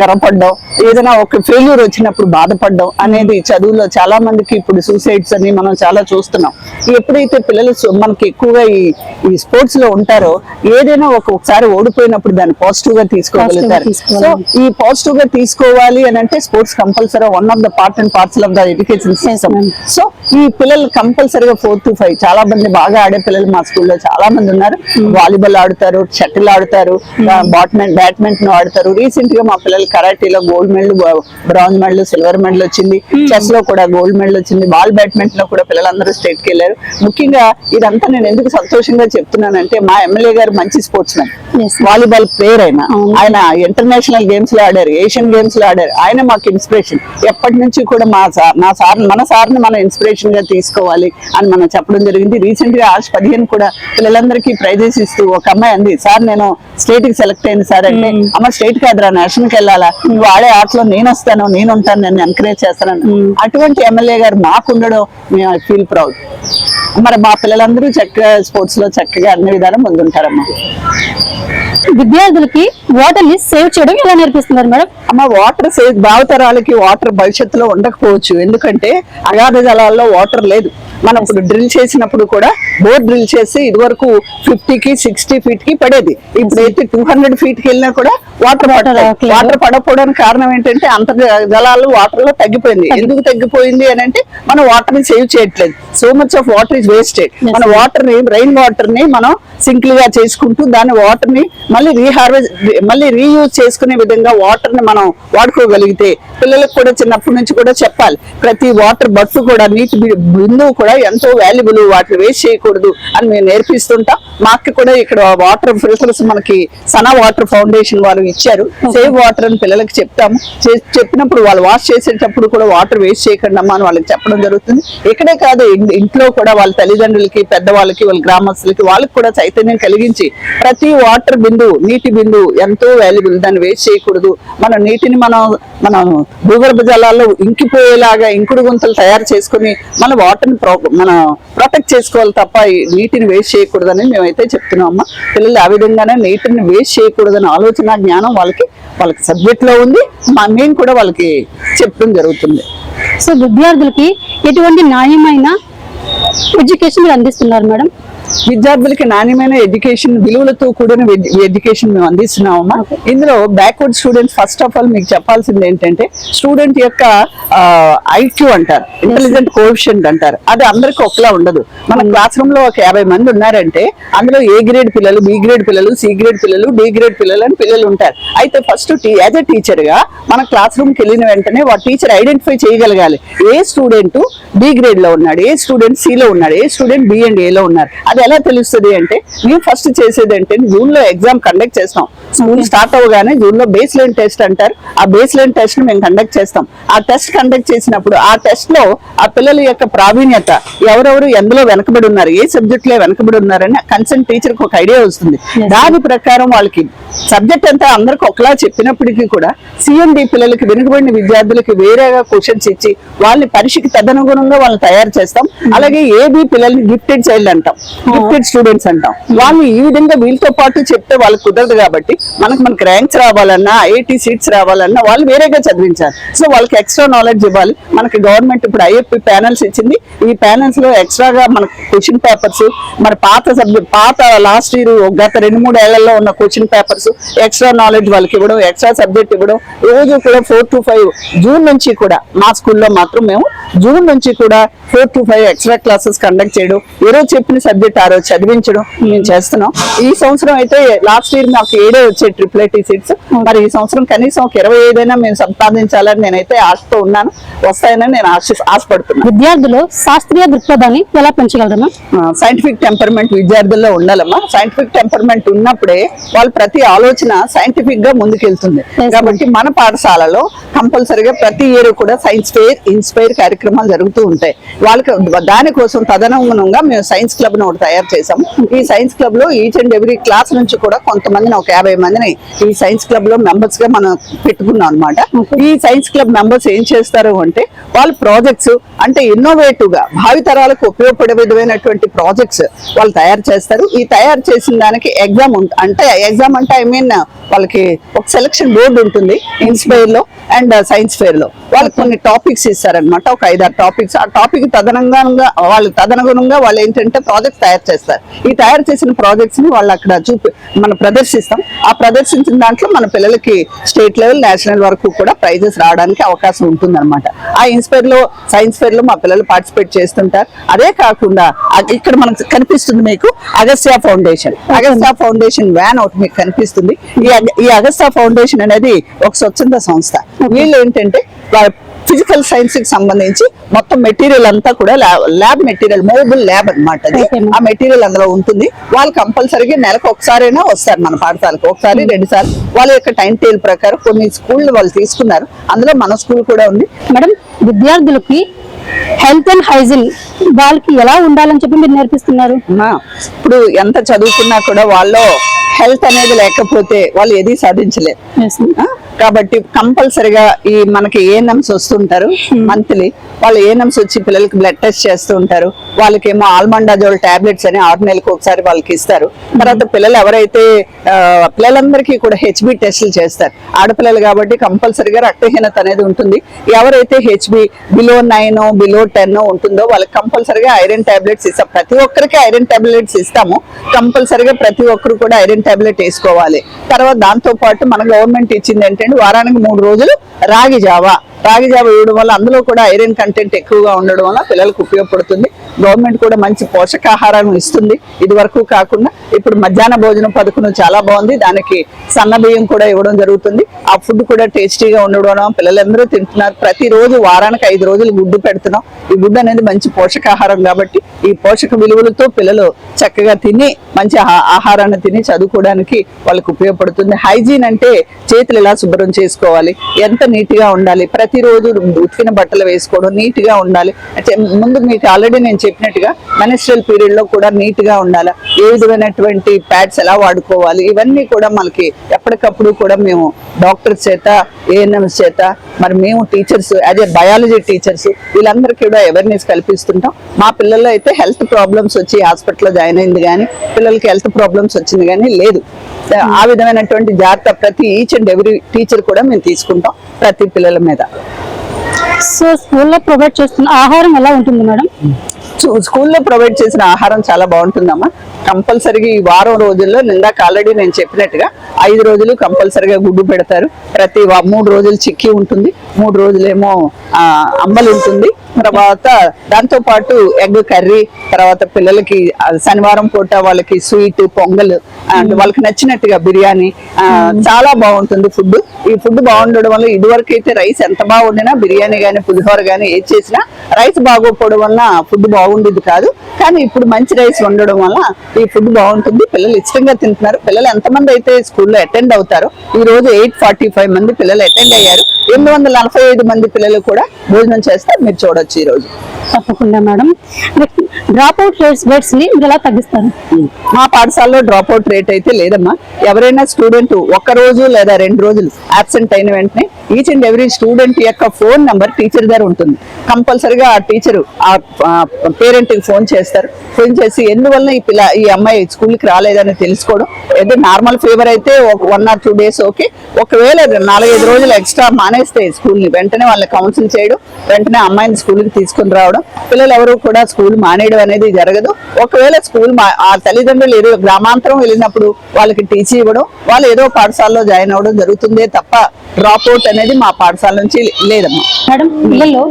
గర్వపడ్డం, ఏదైనా ఒక ఫెయిల్యూర్ వచ్చినప్పుడు బాధపడడం అనేది చదువులో చాలా మందికి ఇప్పుడు సూసైడ్స్ అని మనం చాలా చూస్తున్నాం. ఎప్పుడైతే పిల్లలు మనకి ఎక్కువగా ఈ స్పోర్ట్స్ లో ఉంటారో ఏదైనా ఒకసారి ఓడిపోయినప్పుడు దాన్ని పాజిటివ్ గా తీసుకోగలుగుతారు. సో ఈ పాజిటివ్ గా తీసుకోవాలి అని అంటే sports compulsory one of the parts of the education system. So ఈ పిల్లలు కంపల్సరీగా 4 to 5 చాలా మంది బాగా బాగా ఆడే పిల్లలు మా స్కూల్లో చాలా మంది ఉన్నారు. వాలీబాల్ ఆడుతారు, షటిల్ ఆడుతారు, బ్యాడ్మింటన్ ఆడుతారు. రీసెంట్ గా మా పిల్లలు కరాటీలో gold medal, bronze medal, silver medal వచ్చింది. చెస్ లో కూడా గోల్డ్ మెడల్ వచ్చింది. బాల్ బ్యాడ్మింటన్ లో కూడా పిల్లలందరూ స్టేట్ కి వెళ్ళారు. ముఖ్యంగా ఇదంతా నేను ఎందుకు సంతోషంగా చెప్తున్నానంటే మా ఎమ్మెల్యే గారు మంచి స్పోర్ట్స్ మ్యాన్, వాలీబాల్ ప్లేయర్. ఆయన ఇంటర్నేషనల్ గేమ్స్ లో ఆడారు, ఏషియన్ గేమ్స్ లో ఆడారు. ఆయన మాకు ఇన్స్పిరేషన్. ఎప్పటి నుంచి కూడా మన సార్ని మనం ఇన్స్పిరేషన్ గా తీసుకోవాలి అని మనం చెప్పడం జరిగింది. రీసెంట్ గా ఆగస్ట్ 15 కూడా పిల్లలందరికీ ప్రైజెస్ ఇస్తూ ఒక అమ్మాయి అంది, సార్ నేను స్టేట్ కి సెలెక్ట్ అయింది సార్ అంటే, అమ్మ స్టేట్ కాదురా నేషనల్ కి వెళ్ళాలా, నువ్వు ఆడే ఆటలో నేను వస్తాను, నేను ఉంటాను, నన్ను ఎంకరేజ్ చేస్తాను. అటువంటి ఎమ్మెల్యే గారు మాకు ఉండడం మేము ఐ ఫీల్ ప్రౌడ్. మరి మా పిల్లలందరూ చక్కగా స్పోర్ట్స్ లో చక్కగా అన్ని విధాలు ముందుంటారమ్మా. విద్యార్థులకి వాటర్ ని సేవ్ చేయడం ఎలా నేర్పిస్తున్నారు మేడం? అమ్మ వాటర్ సేవ్, భావితరాలకి వాటర్ భవిష్యత్తులో ఉండకపోవచ్చు. ఎందుకంటే అగాధ జలాల్లో వాటర్ లేదు. మనం ఇప్పుడు డ్రిల్ చేసినప్పుడు కూడా బోర్ డ్రిల్ చేసి ఇదివరకు 50కి 60 ఫీట్ కి పడేది. ఇప్పుడైతే 200 ఫీట్ కి వెళ్ళినా కూడా వాటర్ పడకపోవడానికి కారణం ఏంటంటే అంత జలాలు వాటర్ లో తగ్గిపోయింది. ఎందుకు తగ్గిపోయింది అని అంటే మనం వాటర్ ని సేవ్ చేయట్లేదు. So much of water is wasted. మన వాటర్ ని, రెయిన్ వాటర్ ని మనం సింక్లు గా చేసుకుంటూ దాని వాటర్ ని మళ్ళీ రీయూజ్ చేసుకునే విధంగా వాటర్ ని మనం వాడుకోగలిగితే, పిల్లలకు కూడా చిన్నప్పటి నుంచి కూడా చెప్పాలి, ప్రతి వాటర్ బట్టు కూడా, నీటి బిందువు కూడా ఎంతో వాల్యుబుల్, వాటిని వేస్ట్ చేయకూడదు అని మేము నేర్పిస్తుంటాం. మాకు కూడా ఇక్కడ వాటర్ ఫిల్టర్స్ మనకి సనా వాటర్ ఫౌండేషన్ వాళ్ళు ఇచ్చారు. సేవ్ వాటర్ అని పిల్లలకి చెప్తాము. చెప్పినప్పుడు వాళ్ళు వాష్ చేసేటప్పుడు కూడా వాటర్ వేస్ట్ చేయకండి అమ్మా అని వాళ్ళకి చెప్పడం జరుగుతుంది. ఇక్కడే కాదు, ఇంట్లో కూడా వాళ్ళ తల్లిదండ్రులకి, పెద్దవాళ్ళకి, వాళ్ళ గ్రామస్తులకి, వాళ్ళకి కూడా చైతన్యం కలిగించి ప్రతి వాటర్ బిందువు, నీటి బిందువు ఎంతో వాల్యుబుల్, దాన్ని వేస్ట్ చేయకూడదు. మన నీటిని మనం భూగర్భ జలాల్లో ఇంకిపోయేలాగా ఇంకుడు గుంతలు తయారు చేసుకుని మన వాటర్ని మనం ప్రొటెక్ట్ చేసుకోవాలి తప్ప నీటిని వేస్ట్ చేయకూడదని మేమైతే చెప్తున్నాం అమ్మా. పిల్లలు ఆ విధంగానే నీటిని వేస్ట్ చేయకూడదని ఆలోచన జ్ఞానం వాళ్ళకి సబ్జెక్ట్ లో ఉంది. మేము కూడా వాళ్ళకి చెప్పడం జరుగుతుంది. సో విద్యార్థులకి ఎటువంటి నాణ్యమైన ఎడ్యుకేషన్ మీరు అందిస్తున్నారు మేడం? విద్యార్థులకి నాణ్యమైన ఎడ్యుకేషన్, విలువలతో కూడిన ఎడ్యుకేషన్ మేము అందిస్తున్నామమ్మా. ఇందులో backward students, first of all మీకు చెప్పాల్సింది ఏంటంటే స్టూడెంట్ యొక్క ఐక్యూ అంటారు, ఇంటెలిజెంట్ కోఎఫిషియంట్ అంటారు. అది అందరికీ ఒకలా ఉండదు. మన క్లాస్ రూమ్ లో ఒక 50 మంది ఉన్నారంటే అందులో ఏ గ్రేడ్ పిల్లలు, బి గ్రేడ్ పిల్లలు, సి గ్రేడ్ పిల్లలు, డి గ్రేడ్ పిల్లలు అని పిల్లలు ఉంటారు. అయితే ఫస్ట్ యాజ్ ఎ టీచర్ గా మన క్లాస్ రూమ్ కి వెళ్ళిన వెంటనే టీచర్ ఐడెంటిఫై చేయగలగాలి. ఏ స్టూడెంట్ బి గ్రేడ్ లో ఉన్నాడు, ఏ స్టూడెంట్ సి లో ఉన్నాడు, ఏ స్టూడెంట్ బి అండ్ ఏ లో ఉన్నారు. అది ఎలా తెలుస్తుంది అంటే, మేము ఫస్ట్ చేసేది అంటే జూన్ లో ఎగ్జామ్ కండక్ట్ చేస్తాం. స్కూల్ స్టార్ట్ అవగానే జూన్ లో బేస్ లైన్ టెస్ట్ అంటారు. ఆ బేస్ లైన్ టెస్ట్ ని మేము కండక్ట్ చేస్తాం. ఆ టెస్ట్ కండక్ట్ చేసినప్పుడు ఆ టెస్ట్ లో ఆ పిల్లల యొక్క ప్రావీణ్యత, ఎవరెవరు ఎందులో వెనకబడి ఉన్నారు, ఏ సబ్జెక్ట్ లో వెనకబడి ఉన్నారని కన్సర్న్ టీచర్ కి ఒక ఐడియా వస్తుంది. దాని ప్రకారం వాళ్ళకి సబ్జెక్ట్ అంతా అందరికి ఒకలా చెప్పినప్పటికీ కూడా సిఎండి పిల్లలకి, వెనుకబడిన విద్యార్థులకి వేరేగా క్వశ్చన్స్ ఇచ్చి వాళ్ళని పరీక్షకి తదనుగుణంగా వాళ్ళని తయారు చేస్తాం. అలాగే ఏబి పిల్లల్ని గిఫ్టెడ్ చైల్డ్ అంటాం, గిఫ్టెడ్ స్టూడెంట్స్ అంటాం. వాళ్ళు ఈ విధంగా వీళ్ళతో పాటు చెప్తే వాళ్ళకి కుదరదు. కాబట్టి మనకి ర్యాంక్స్ రావాలన్నా, ఐఐటి సీట్స్ రావాలన్నా వాళ్ళు వేరేగా చదివించాలి. సో వాళ్ళకి ఎక్స్ట్రా నాలెడ్జ్ ఇవ్వాలి. మనకి గవర్నమెంట్ ఇప్పుడు ఐఎఫ్పి ప్యానల్స్ ఇచ్చింది. ఈ ప్యానల్స్ లో ఎక్స్ట్రాగా మనకు క్వశ్చన్ పేపర్స్, మన పాత లాస్ట్ ఇయర్ గత 2-3 ఏళ్లలో ఉన్న క్వశ్చన్ పేపర్స్, ఎక్స్ట్రా నాలెడ్జ్ వాళ్ళకి ఇవ్వడం, ఎక్స్ట్రా సబ్జెక్ట్ ఇవ్వడం. రోజు కూడా 4 to 5 జూన్ నుంచి కూడా మా స్కూల్లో మాత్రం మేము జూన్ నుంచి కూడా 4 to 5 ఎక్స్ట్రా క్లాసెస్ కండక్ట్ చేయడం, ఏ రోజు చెప్పిన సబ్జెక్ట్ ఆ రోజు చదివించడం మేము చేస్తున్నాం. ఈ సంవత్సరం అయితే లాస్ట్ ఇయర్ మాకు 7 వచ్చే IIIT సీట్స్. మరి ఈ సంవత్సరం కనీసం ఒక 25 మేము సంపాదించాలని నేనైతే ఆశతో ఉన్నాను. వస్తాయని నేను ఆశపడుతున్నాను. విద్యార్థులు శాస్త్రీయ దృక్పథాన్ని ఎలా పెంచగలరమ్మా? సైంటిఫిక్ టెంపర్మెంట్ విద్యార్థుల్లో ఉండాలమ్మా. సైంటిఫిక్ టెంపర్మెంట్ ఉన్నప్పుడే వాళ్ళ ప్రతి ఆలోచన సైంటిఫిక్ గా ముందుకెళ్తుంది. కాబట్టి మన పాఠశాలలో కంపల్సరిగా ప్రతి ఇయర్ కూడా సైన్స్ ఫెయిర్, ఇన్స్పైర్ కార్యక్రమాలు జరుగుతూ ఉంటాయి. వాళ్ళకి దానికోసం తదనుగుణంగా మేము సైన్స్ క్లబ్ ను ఒకటి తయారు చేసాము. ఈ సైన్స్ క్లబ్ లో ఈచ్ అండ్ ఎవ్రీ క్లాస్ నుంచి కూడా కొంతమందిని, ఒక 50 మందిని ఈ సైన్స్ క్లబ్ లో మెంబర్స్ గా మనం పెట్టుకున్నాం అనమాట. ఈ సైన్స్ క్లబ్ మెంబర్స్ ఏం చేస్తారు అంటే, వాళ్ళు ప్రాజెక్ట్స్ అంటే ఇన్నోవేటివ్ గా భావితరాలకు ఉపయోగపడే విధమైనటువంటి ప్రాజెక్ట్స్ వాళ్ళు తయారు చేస్తారు. ఈ తయారు చేసిన దానికి ఎగ్జామ్ అంటే ఐ మీన్ వాళ్ళకి ఒక సెలక్షన్ బోర్డు ఉంటుంది ఇన్స్పైర్ లో అండ్ సైన్స్ ఫెయిర్ లో. వాళ్ళకి కొన్ని టాపిక్స్ ఇస్తారనమాట, ఒక 5-6 టాపిక్స్. ఆ టాపిక్ తదనుగుణంగా వాళ్ళు ఏంటంటే ప్రాజెక్ట్స్ తయారు చేస్తారు. ఈ తయారు చేసిన ప్రాజెక్ట్స్ ని వాళ్ళు అక్కడ మనం ప్రదర్శిస్తాం. ఆ ప్రదర్శించిన దాంట్లో మన పిల్లలకి స్టేట్ లెవెల్, నేషనల్ వరకు కూడా ప్రైజెస్ రావడానికి అవకాశం ఉంటుంది అనమాట. ఆ సైన్స్ ఫేర్ లో మా పిల్లలు పార్టిసిపేట్ చేస్తుంటారు. అదే కాకుండా ఇక్కడ మనకు కనిపిస్తుంది మీకు అగస్త్య ఫౌండేషన్ వ్యాన్ ఒకటి మీకు కనిపిస్తుంది. ఈ అగస్త్య ఫౌండేషన్ అనేది ఒక స్వచ్ఛంద సంస్థ. వీళ్ళు ఏంటంటే ఫిజికల్ సైన్స్ కి సంబంధించి మొత్తం మెటీరియల్ అంతా కూడా ల్యాబ్ మెటీరియల్, మూవబుల్ ల్యాబ్ అనమాట. ఆ మెటీరియల్ అందులో ఉంటుంది. వాళ్ళు కంపల్సరీగా నెలకు ఒకసారైనా వస్తారు మన పాఠశాలకు, ఒకసారి 2 సార్లు. వాళ్ళ యొక్క టైం టేబుల్ ప్రకారం కొన్ని స్కూళ్ళు వాళ్ళు తీసుకున్నారు. అందులో మన స్కూల్ కూడా ఉంది. మేడం, విద్యార్థులకి హెల్త్ అండ్ హైజీన్ వాళ్ళకి ఎలా ఉండాలని చెప్పి మీరు నేర్పిస్తున్నారు? ఇప్పుడు ఎంత చదువుకున్నా కూడా వాళ్ళు హెల్త్ అనేది లేకపోతే వాళ్ళు ఏది సాధించలేరు. కాబట్టి కంపల్సరిగా ఈ మనకి ఏఎన్ఎంస్ వస్తుంటారు మంత్లీ. వాళ్ళు ఏఎన్ఎంస్ వచ్చి పిల్లలకి బ్లడ్ టెస్ట్ చేస్తూ ఉంటారు. వాళ్ళకేమో ఆల్మండాజోల్ టాబ్లెట్స్ అని 6 నెలలకు ఒకసారి వాళ్ళకి ఇస్తారు. తర్వాత పిల్లలు ఎవరైతే పిల్లలందరికీ కూడా హెచ్బి టెస్టులు చేస్తారు. ఆడపిల్లలు కాబట్టి కంపల్సరిగా రక్తహీనత అనేది ఉంటుంది. ఎవరైతే హెచ్బి బిలో 9 బిలో 10 ఉంటుందో వాళ్ళకి కంపల్సరిగా ఐరన్ టాబ్లెట్స్ ఇస్తాం. ప్రతి ఒక్కరికి ఐరన్ టాబ్లెట్స్ ఇస్తాము. కంపల్సరిగా ప్రతి ఒక్కరు కూడా ఐరన్ టాబ్లెట్ వేసుకోవాలి. తర్వాత దాంతో పాటు మన గవర్నమెంట్ ఇచ్చింది ఏంటంటే వారానికి 3 రోజులు రాగి జావా ఇవ్వడం వల్ల అందులో కూడా ఐరన్ కంటెంట్ ఎక్కువగా ఉండడం వల్ల పిల్లలకు ఉపయోగపడుతుంది. గవర్నమెంట్ కూడా మంచి పోషకాహారాన్ని ఇస్తుంది. ఇది వరకు కాకుండా ఇప్పుడు మధ్యాహ్న భోజనం పథకం చాలా బాగుంది. దానికి సన్న బియ్యం కూడా ఇవ్వడం జరుగుతుంది. ఆ ఫుడ్ కూడా టేస్టీగా ఉండడం పిల్లలందరూ తింటున్నారు. ప్రతిరోజు వారానికి 5 రోజులు గుడ్డు పెడుతున్నాం. ఈ గుడ్డు అనేది మంచి పోషకాహారం కాబట్టి ఈ పోషక విలువలతో పిల్లలు చక్కగా తిని మంచి ఆహారాన్ని తిని చదువుకోవడానికి వాళ్ళకి ఉపయోగపడుతుంది. హైజీన్ అంటే చేతులు ఎలా శుభ్రం చేసుకోవాలి, ఎంత నీట్ గా ఉండాలి, ప్రతిరోజు ఉతికిన బట్టలు వేసుకోవడం, నీట్ గా ఉండాలి. ముందు మీకు ఆల్రెడీ నేను చెప్పినట్టుగా మెన్స్ట్రువల్ పీరియడ్ లో కూడా నీట్ గా ఉండాలి. ఏ విధమైనటువంటి ప్యాడ్స్ ఎలా వాడుకోవాలి, ఇవన్నీ కూడా మనకి ఎప్పటికప్పుడు కూడా మేము డాక్టర్స్ చేత, ఏఎన్ఎంస్ చేత, మరి మేము టీచర్స్, అదే బయాలజీ టీచర్స్ వీళ్ళందరికీ కూడా అవేర్నెస్ కల్పిస్తుంటాం. మా పిల్లల్లో అయితే హెల్త్ ప్రాబ్లమ్స్ వచ్చి హాస్పిటల్లో జాయిన్ అయింది కానీ పిల్లలకి హెల్త్ ప్రాబ్లమ్స్ వచ్చింది కానీ లేదు. ఆ విధమైనటువంటి జాగ్రత్త ప్రతి ఈచ్ అండ్ ఎవ్రీ టీచర్ కూడా మేము తీసుకుంటాం ప్రతి పిల్లల మీద. సో స్కూల్లో ప్రొవైడ్ చేస్తున్న ఆహారం ఎలా ఉంటుంది మేడం? స్కూల్లో ప్రొవైడ్ చేసిన ఆహారం చాలా బాగుంటుందమ్మా. కంపల్సరీగా ఈ వారం రోజుల్లో ఇందాక ఆల్రెడీ నేను చెప్పినట్టుగా 5 రోజులు కంపల్సరీగా గుడ్డు పెడతారు. ప్రతి 3 రోజులు చిక్కీ ఉంటుంది, 3 రోజులేమో అంబలి ఉంటుంది. తర్వాత దాంతో పాటు ఎగ్ కర్రీ, తర్వాత పిల్లలకి శనివారం పూట వాళ్ళకి స్వీట్, పొంగల్, వాళ్ళకి నచ్చినట్టుగా బిర్యానీ, చాలా బాగుంటుంది ఫుడ్. ఈ ఫుడ్ బాగుండడం వల్ల ఇదివరకు అయితే రైస్ ఎంత బాగుండినా బిర్యానీ గానీ పులిహోర గానీ ఏది చేసినా రైస్ బాగోకపోవడం వల్ల ఫుడ్ బాగుండేది కాదు. కానీ ఇప్పుడు మంచి రైస్ ఉండడం వల్ల ఈ ఫుడ్ బాగుంటుంది. పిల్లలు ఇష్టంగా తింటున్నారు. పిల్లలు ఎంతమంది అయితే స్కూల్లో అటెండ్ అవుతారో ఈ రోజు 845 మంది పిల్లలు అటెండ్ అయ్యారు. 845 మంది పిల్లలు కూడా భోజనం చేస్తారు. మీరు చూడొచ్చు ఈ రోజు. తప్పకుండా మేడం. డ్రాప్ అవుట్ రేట్స్ ని మీరు ఎలా తగ్గిస్తారు? మా పాఠశాలలో డ్రాప్ అవుట్ రేట్ అయితే లేదమ్మా. ఎవరైనా స్టూడెంట్ 1 రోజు లేదా 2 రోజులు అబ్సెంట్ అయిన వెంటనే ఈచ్ అండ్ ఎవ్రీ స్టూడెంట్ యొక్క ఫోన్ నంబర్ టీచర్ దగ్గర ఉంటుంది. కంపల్సరిగా ఆ టీచర్ ఆ పేరెంట్ కి ఫోన్ చేస్తారు. ఫోన్ చేసి ఎందువల్ల ఈ అమ్మాయి స్కూల్కి రాలేదని తెలుసుకోవడం. ఏదో నార్మల్ ఫీవర్ అయితే 1 or 2 days ఓకే. ఒకవేళ 4-5 రోజులు ఎక్స్ట్రా మానేస్తే స్కూల్ని వెంటనే వాళ్ళని కౌన్సిల్ చేయడం, వెంటనే అమ్మాయిని స్కూల్కి తీసుకుని రావడం. పిల్లలు ఎవరు కూడా స్కూల్ మానేయడం అనేది జరగదు. ఒకవేళ స్కూల్ ఆ తల్లిదండ్రులు ఏదో గ్రామాంతరం వెళ్ళినప్పుడు వాళ్ళకి టీచీ ఇవ్వడం, వాళ్ళు ఏదో పాఠశాలలో జాయిన్ అవ్వడం జరుగుతుందే తప్ప డ్రాప్ అవుట్ అనేది మా పాఠశాల నుంచి లేదమ్మా. మేడం, పిల్లల్లో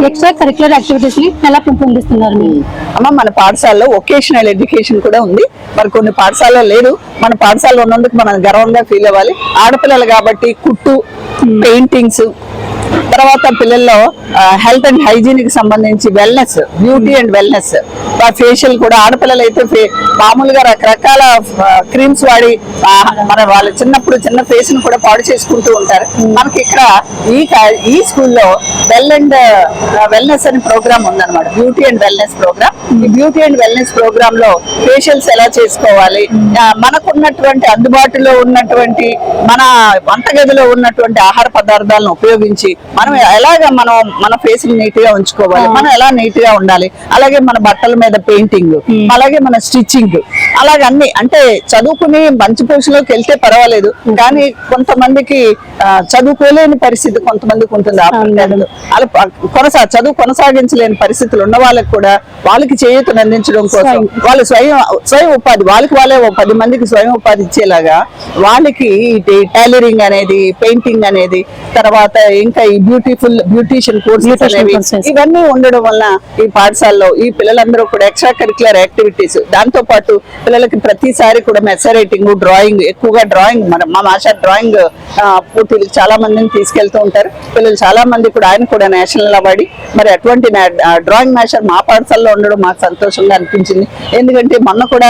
ఎక్స్ట్రా కరిక్యులర్ యాక్టివిటీస్ ని ఎలా పెంపొందిస్తున్నారు? అమ్మ, మన పాఠశాలలో వొకేషనల్ ఎడ్యుకేషన్ కూడా ఉంది. మరి కొన్ని పాఠశాలలో లేదు. మన పాఠశాలలో ఉన్నందుకు మనం గర్వంగా ఫీల్ అవ్వాలి. ఆడపిల్లలు కాబట్టి కుట్టు, పెయింటింగ్స్, తర్వాత పిల్లల్లో హెల్త్ అండ్ హైజీన్ కి సంబంధించి wellness, beauty and wellness, facial కూడా ఆడపిల్లలు అయితే మామూలుగా రకరకాల క్రీమ్స్ వాడి మన వాళ్ళ చిన్న ఫేస్ ని కూడా పాడు చేసుకుంటూ ఉంటారు. మనకి ఇక్కడ ఈ స్కూల్లో వెల్నెస్ అనే ప్రోగ్రామ్ ఉందన్నమాట. Beauty and wellness program. ఈ బ్యూటీ అండ్ వెల్నెస్ ప్రోగ్రామ్ లో ఫేషియల్స్ ఎలా చేసుకోవాలి, మనకున్నటువంటి అందుబాటులో ఉన్నటువంటి మన వంటగదిలో ఉన్నటువంటి ఆహార పదార్థాలను ఉపయోగించి మన మనం ఎలాగ మన ఫేస్ నీట్ గా ఉంచుకోవాలి, మనం ఎలా నీట్ గా ఉండాలి, అలాగే మన బట్టల మీద పెయింటింగ్, అలాగే మన స్టిచ్చింగ్, అలాగే అన్ని. అంటే చదువుకుని మంచి పొజిషన్లోకి వెళ్తే పర్వాలేదు, కానీ కొంతమందికి చదువుకోలేని పరిస్థితి కొంతమందికి ఉంటుంది. అలా చదువు కొనసాగించలేని పరిస్థితులు ఉన్న వాళ్ళకి కూడా వాళ్ళకి చేయూతను అందించడం కోసం వాళ్ళు స్వయం ఉపాధి, వాళ్ళే 10 మందికి స్వయం ఉపాధి ఇచ్చేలాగా వాళ్ళకి టైలరింగ్ అనేది, పెయింటింగ్ అనేది, తర్వాత ఇంకా ఈ బ్యూటిషియన్ కోర్సెస్ అనేవి ఇవన్నీ ఉండడం వల్ల ఈ పాఠశాలలో ఈ పిల్లలందరూ కూడా ఎక్స్ట్రా కరిక్యులర్ యాక్టివిటీస్, దాంతో పాటు పిల్లలకి ప్రతిసారి కూడా మెసరేటింగ్, డ్రాయింగ్, ఎక్కువగా డ్రాయింగ్, మా మాస్టర్ డ్రాయింగ్ పోటీలు చాలా మందిని తీసుకెళ్తూ ఉంటారు. పిల్లలు చాలా మంది కూడా, ఆయన కూడా నేషనల్ అవార్డు. మరి అటువంటి డ్రాయింగ్ మాస్టర్ మా పాఠశాలలో ఉండడం మాకు సంతోషంగా అనిపించింది. ఎందుకంటే మొన్న కూడా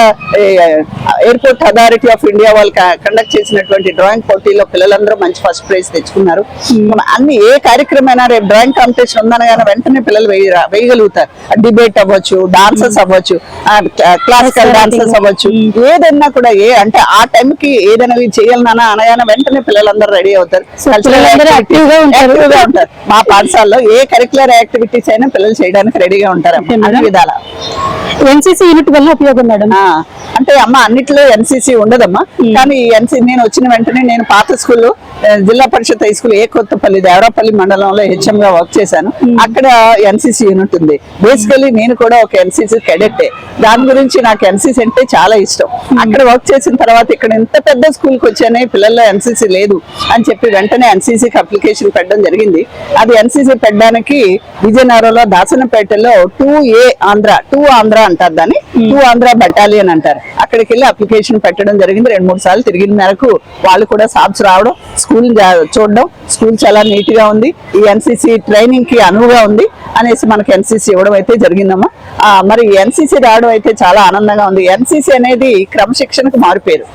ఎయిర్పోర్ట్ అథారిటీ ఆఫ్ ఇండియా వాళ్ళు కండక్ట్ చేసినటువంటి డ్రాయింగ్ పోటీలో పిల్లలందరూ మంచి ఫస్ట్ ప్రైజ్ తెచ్చుకున్నారు. అన్ని ఏ కార్యక్రమైనా రేపు డ్రాయింగ్ కాంపిటీషన్ ఉందనగానే వెంటనే పిల్లలు వేయగలుగుతారు. డిబేట్ అవ్వచ్చు, డాన్సెస్ అవ్వచ్చు, క్లాసికల్ డాన్సెస్ అవ్వచ్చు, ఏదైనా కూడా అంటే ఆ టైం కి ఏదైనా చేయాలన్నా అనగానే వెంటనే పిల్లలందరూ రెడీ అవుతారు. మా పాఠశాలలో ఏ కరిక్యులర్ యాక్టివిటీస్ అయినా పిల్లలు చేయడానికి రెడీగా ఉంటారు అన్ని విధాల. ఎన్సీసీ యూనిట్ వల్ల ఉపయోగం మేడం అంటే అమ్మ అన్నిట్లో ఎన్సీసీ ఉండదమ్మా, కానీ నేను వచ్చిన వెంటనే నేను పాత స్కూల్లో జిల్లా పరిషత్ హై స్కూల్ కొత్తపల్లి దేవరాపల్లి మండలంలో హెచ్ఎం గా వర్క్ చేశాను. అక్కడ ఎన్సీసీ యూనిట్ ఉంది. బేసికలీ నేను కూడా ఒక ఎన్సీసీ కెడెట్. దాని గురించి నాకు ఎన్సీసీ అంటే చాలా ఇష్టం. అక్కడ వర్క్ చేసిన తర్వాత ఇక్కడ ఇంత పెద్ద స్కూల్ కి వచ్చానే, పిల్లల్లో ఎన్సీసీ లేదు అని చెప్పి వెంటనే ఎన్సీసీకి అప్లికేషన్ పెట్టడం జరిగింది. అది ఎన్సీసీ పెట్టడానికి విజయనగరంలో దాసనపేటలో 2A ఆంధ్ర అంటారు దాన్ని, 2 ఆంధ్ర బెటాలియన్ అంటారు. అక్కడికి వెళ్ళి అప్లికేషన్ పెట్టడం జరిగింది. 2-3 సార్లు తిరిగిన మేరకు వాళ్ళు కూడా సాబ్స్ రావడం, స్కూల్ చూడడం, స్కూల్ చాలా నీట్ గా ఉంది, ఈ ఎన్సీసీ ట్రైనింగ్ కి అనువుగా ఉంది అనేసి మనకి ఎన్సీసీ ఇవ్వడం అయితే జరిగిందమ్మా. మరి ఎన్సీసీ రావడం అయితే చాలా ఆనందంగా ఉంది. ఎన్సీసీ అనేది క్రమశిక్షణకు మారిపోయారు.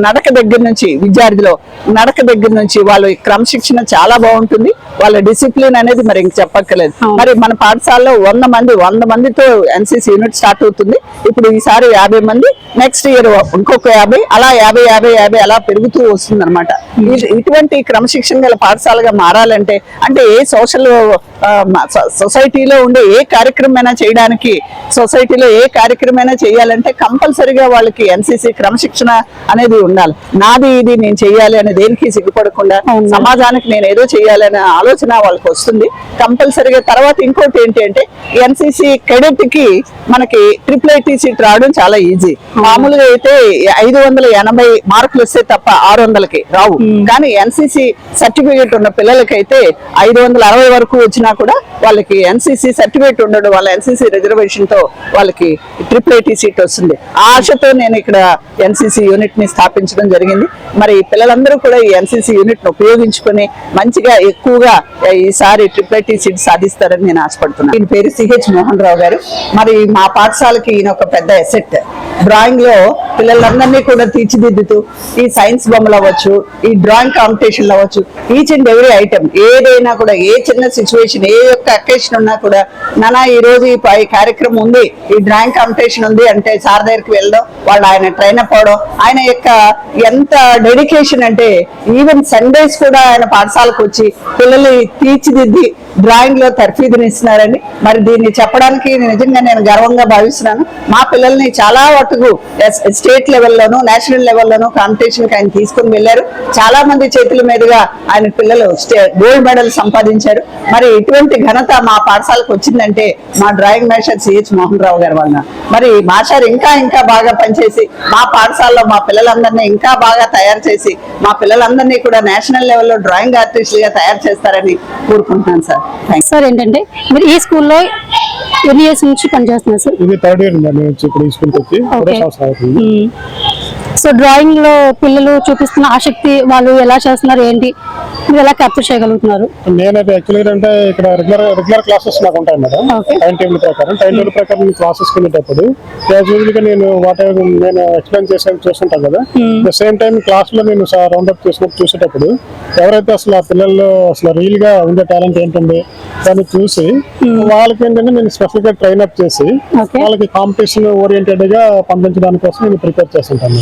నడక దగ్గర నుంచి విద్యార్థిలో నడక దగ్గర నుంచి వాళ్ళు క్రమశిక్షణ చాలా బాగుంటుంది. వాళ్ళ డిసిప్లిన్ అనేది మరి ఇంక చెప్పక్కర్లేదు. మరి మన పాఠశాలలో 100 మందితో ఎన్సీసీ యూనిట్ స్టార్ట్ అవుతుంది. ఇప్పుడు ఈసారి 50 మంది, నెక్స్ట్ ఇయర్ ఇంకొక 50, అలా 50 అలా పెరుగుతూ వస్తుంది అనమాట. ఇటువంటి క్రమశిక్షణ గల పాఠశాలగా మారాలంటే, అంటే ఏ సొసైటీలో ఉండే ఏ కార్యక్రమమైనా చేయడానికి, సొసైటీలో ఏ కార్యక్రమమైనా చేయాలంటే కంపల్సరిగా వాళ్ళకి ఎన్సీసీ క్రమశిక్షణ అనేది ఉండాలి. నాది ఇది నేను చెయ్యాలి అనే దేనికి సిగ్గుపడకుండా సమాజానికి నేను ఏదో చేయాలనే ఆలోచన వాళ్ళకి వస్తుంది కంపల్సరిగా. తర్వాత ఇంకోటి ఏంటి అంటే ఎన్సీసీ కెడెట్ కి మనకి IIIT సీట్ రావడం చాలా ఈజీ. మామూలుగా అయితే 580 మార్కులు వస్తే తప్ప 600కి రావు. కానీ ఎన్సీసీ సర్టిఫికేట్ ఉన్న పిల్లలకైతే 560 వరకు వచ్చినా కూడా వాళ్ళకి ఎన్సీసీ సర్టిఫికేట్ ఉండడం వల్ల ఎన్సీసీ రిజర్వేషన్ తో వాళ్ళకి IIIT సీట్ వస్తుంది. ఆ ఆశతో నేను ఇక్కడ ఎన్సీసీ యూనిట్ ని స్థాపించడం జరిగింది. మరి పిల్లలందరూ కూడా ఈ ఎన్సీసీ యూనిట్ ను ఉపయోగించుకుని మంచిగా ఎక్కువగా ఈసారి IIIT సీట్ సాధిస్తారని నేను ఆశపడుతున్నాను. ఈయన పేరు సిహెచ్ మోహన్ రావు గారు. మరి మా పాఠశాలకి ఈయన ఒక పెద్ద ఎసెట్. డ్రాయింగ్ లో పిల్లలందరినీ కూడా తీర్చిదిద్దుతూ ఈ సైన్స్ బొమ్మలు అవ్వచ్చు, ఈ డ్రాయింగ్ కాంపిటీషన్లు అవ్వచ్చు, ఈచ్ అండ్ ఎవ్రీ ఐటమ్ ఏదైనా కూడా, ఏ చిన్న సిచ్యువేషన్, ఏ యొక్క అకేషన్ ఉన్నా కూడా, నానా ఈ రోజు ఈ కార్యక్రమం ఉంది, ఈ డ్రాయింగ్ కాంపిటీషన్ ఉంది అంటే సార్ దగ్గరికి వెళ్ళడం, వాళ్ళు ఆయన ట్రైన్ అప్ అవడం, ఆయన యొక్క ఎంత డెడికేషన్ అంటే ఈవెన్ సండేస్ కూడా ఆయన పాఠశాలకు వచ్చి పిల్లల్ని తీర్చిదిద్ది డ్రాయింగ్ లో తర్ఫీదునిస్తున్నారండి. మరి దీన్ని చెప్పడానికి నిజంగా నేను గర్వంగా భావిస్తున్నాను. మా పిల్లల్ని చాలా వరకు స్టేట్ లెవెల్లోనూ నేషనల్ లెవెల్లోనూ కాంపిటీషన్ కి ఆయన తీసుకుని వెళ్ళారు. చాలా మంది చేతుల మీదుగా ఆయన పిల్లలు గోల్డ్ మెడల్ సంపాదించారు. మరి ఇటువంటి ఘనత మా పాఠశాలకు వచ్చిందంటే మా drawing master CH Mohan Rao గారి వలన. మరి మాస్టర్ ఇంకా బాగా పనిచేసి మా పాఠశాలలో మా పిల్లలందరినీ ఇంకా బాగా తయారు చేసి మా పిల్లలందరినీ కూడా నేషనల్ లెవెల్లో డ్రాయింగ్ ఆర్టిస్టులుగా తయారు చేస్తారని కోరుకుంటున్నాను సార్. సార్ ఏంటంటే మీరు ఈ స్కూల్లో ఎన్ని ఇయర్స్ నుంచి పనిచేస్తున్నారు సార్? ఇది 3rd ఇయర్ నేను ఇప్పుడు ఈ స్కూల్కి వచ్చి 2 సంవత్సరాలు అవుతుంది. సో డ్రాయింగ్ లో పిల్లలు చూపిస్తున్న ఆసక్తి, వాళ్ళు ఎలా చేస్తున్నారు, ఏంటి, మీరు ఎలా క్యాప్చర్ చేయగలుగుతున్నారు? నేనైతే యాక్చువల్గా అంటే ఇక్కడ రెగ్యులర్ క్లాసెస్ నాకు ఉంటాయి మేడం. టైం టేబుల్ ప్రకారం క్లాసెస్ వెళ్ళేటప్పుడు యూజువల్ గా నేను నేను ఎక్స్ప్లెయిన్ చూస్తుంటాను కదా. ద సేమ్ టైం క్లాస్ లో నేను రౌండప్ చూసేటప్పుడు ఎవరైతే అసలు ఆ పిల్లల్లో అసలు రియల్ గా ఉండే టాలెంట్ ఏంటండి దాన్ని చూసి వాళ్ళకి ఏంటంటే నేను స్పెషల్ గా ట్రైన్ అప్ చేసి వాళ్ళకి కాంపిటీషన్ ఓరియంటెడ్ గా పంపించడానికి కోసం నేను ప్రిపేర్ చేస్తుంటాను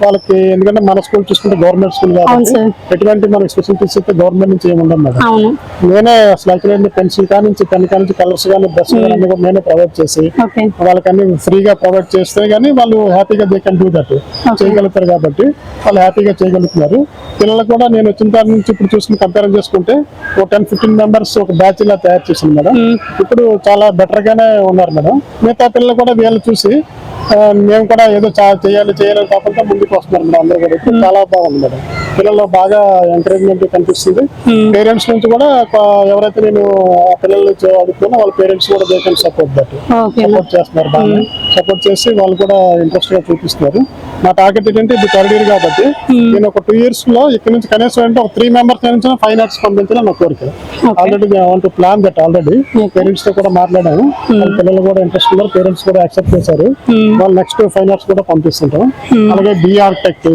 వాళ్ళకి. ఎందుకంటే మన స్కూల్ చూసుకుంటే గవర్నమెంట్ స్కూల్ కాబట్టి ఎటువంటి మనకి స్పెషల్ గవర్నమెంట్ నుంచి ఏమి ఉండదు మేడం. నేనే అసలు యాక్చువల్లీ పెన్సిల్ కానించి పెన్ కానించి కలర్స్ కానీ బ్రష్ కానీ అన్ని కూడా నేనే ప్రొవైడ్ చేసి ఓకే వాళ్ళకి అన్ని ఫ్రీగా ప్రొవైడ్ చేస్తే గానీ వాళ్ళు హ్యాపీగా దే కెన్ డూ దట్ చేయగలుగుతారు కాబట్టి వాళ్ళు హ్యాపీగా చేయగలుగుతున్నారు. పిల్లలకు కూడా నేను వచ్చిన దాని నుంచి ఇప్పుడు చూసుకుని కంపేర్ చేసుకుంటే ఒక 10-15 మెంబర్స్ ఒక బ్యాచ్ లా తయారు చేసింది మేడం. ఇప్పుడు చాలా బెటర్ గానే ఉన్నారు మేడం. మిగతా పిల్లలు కూడా వీళ్ళు చూసి మేము కూడా ఏదో చేయాలి కాకుండా ముందుకు వస్తున్నారు మేడం. అందరూ కూడా ఇప్పుడు చాలా బాగుంది మేడం. పిల్లల్లో బాగా ఎంకరేజ్మెంట్ కనిపిస్తుంది. పేరెంట్స్ నుంచి కూడా ఎవరైతే నేను పిల్లలు అడుగుతున్నా వాళ్ళ పేరెంట్స్ కూడా they can support that support చేస్తున్నారు. బాగా సపోర్ట్ చేసి వాళ్ళు కూడా ఇంట్రెస్ట్ గా చూపిస్తున్నారు. నా టార్గెట్ ఏంటంటే ఇది థర్డ్ ఇయర్ కాబట్టి నేను ఒక 2 years లో ఇక్కడ నుంచి కనీసం అంటే ఒక 3 members నుంచి ఫైన్ ఆర్ట్స్ పంపించాలని నా కోరిక. Already want to plan that already parents తో కూడా మాట్లాడాము. వాళ్ళ పిల్లలు కూడా ఇంట్రెస్ట్ ఉన్నారు. పేరెంట్స్ కూడా యాక్సెప్ట్ చేశారు. వాళ్ళు నెక్స్ట్ ఫైన్ ఆర్ట్స్ కూడా పంపిస్తుంటాం. అలాగే ఆర్కిటెక్ట్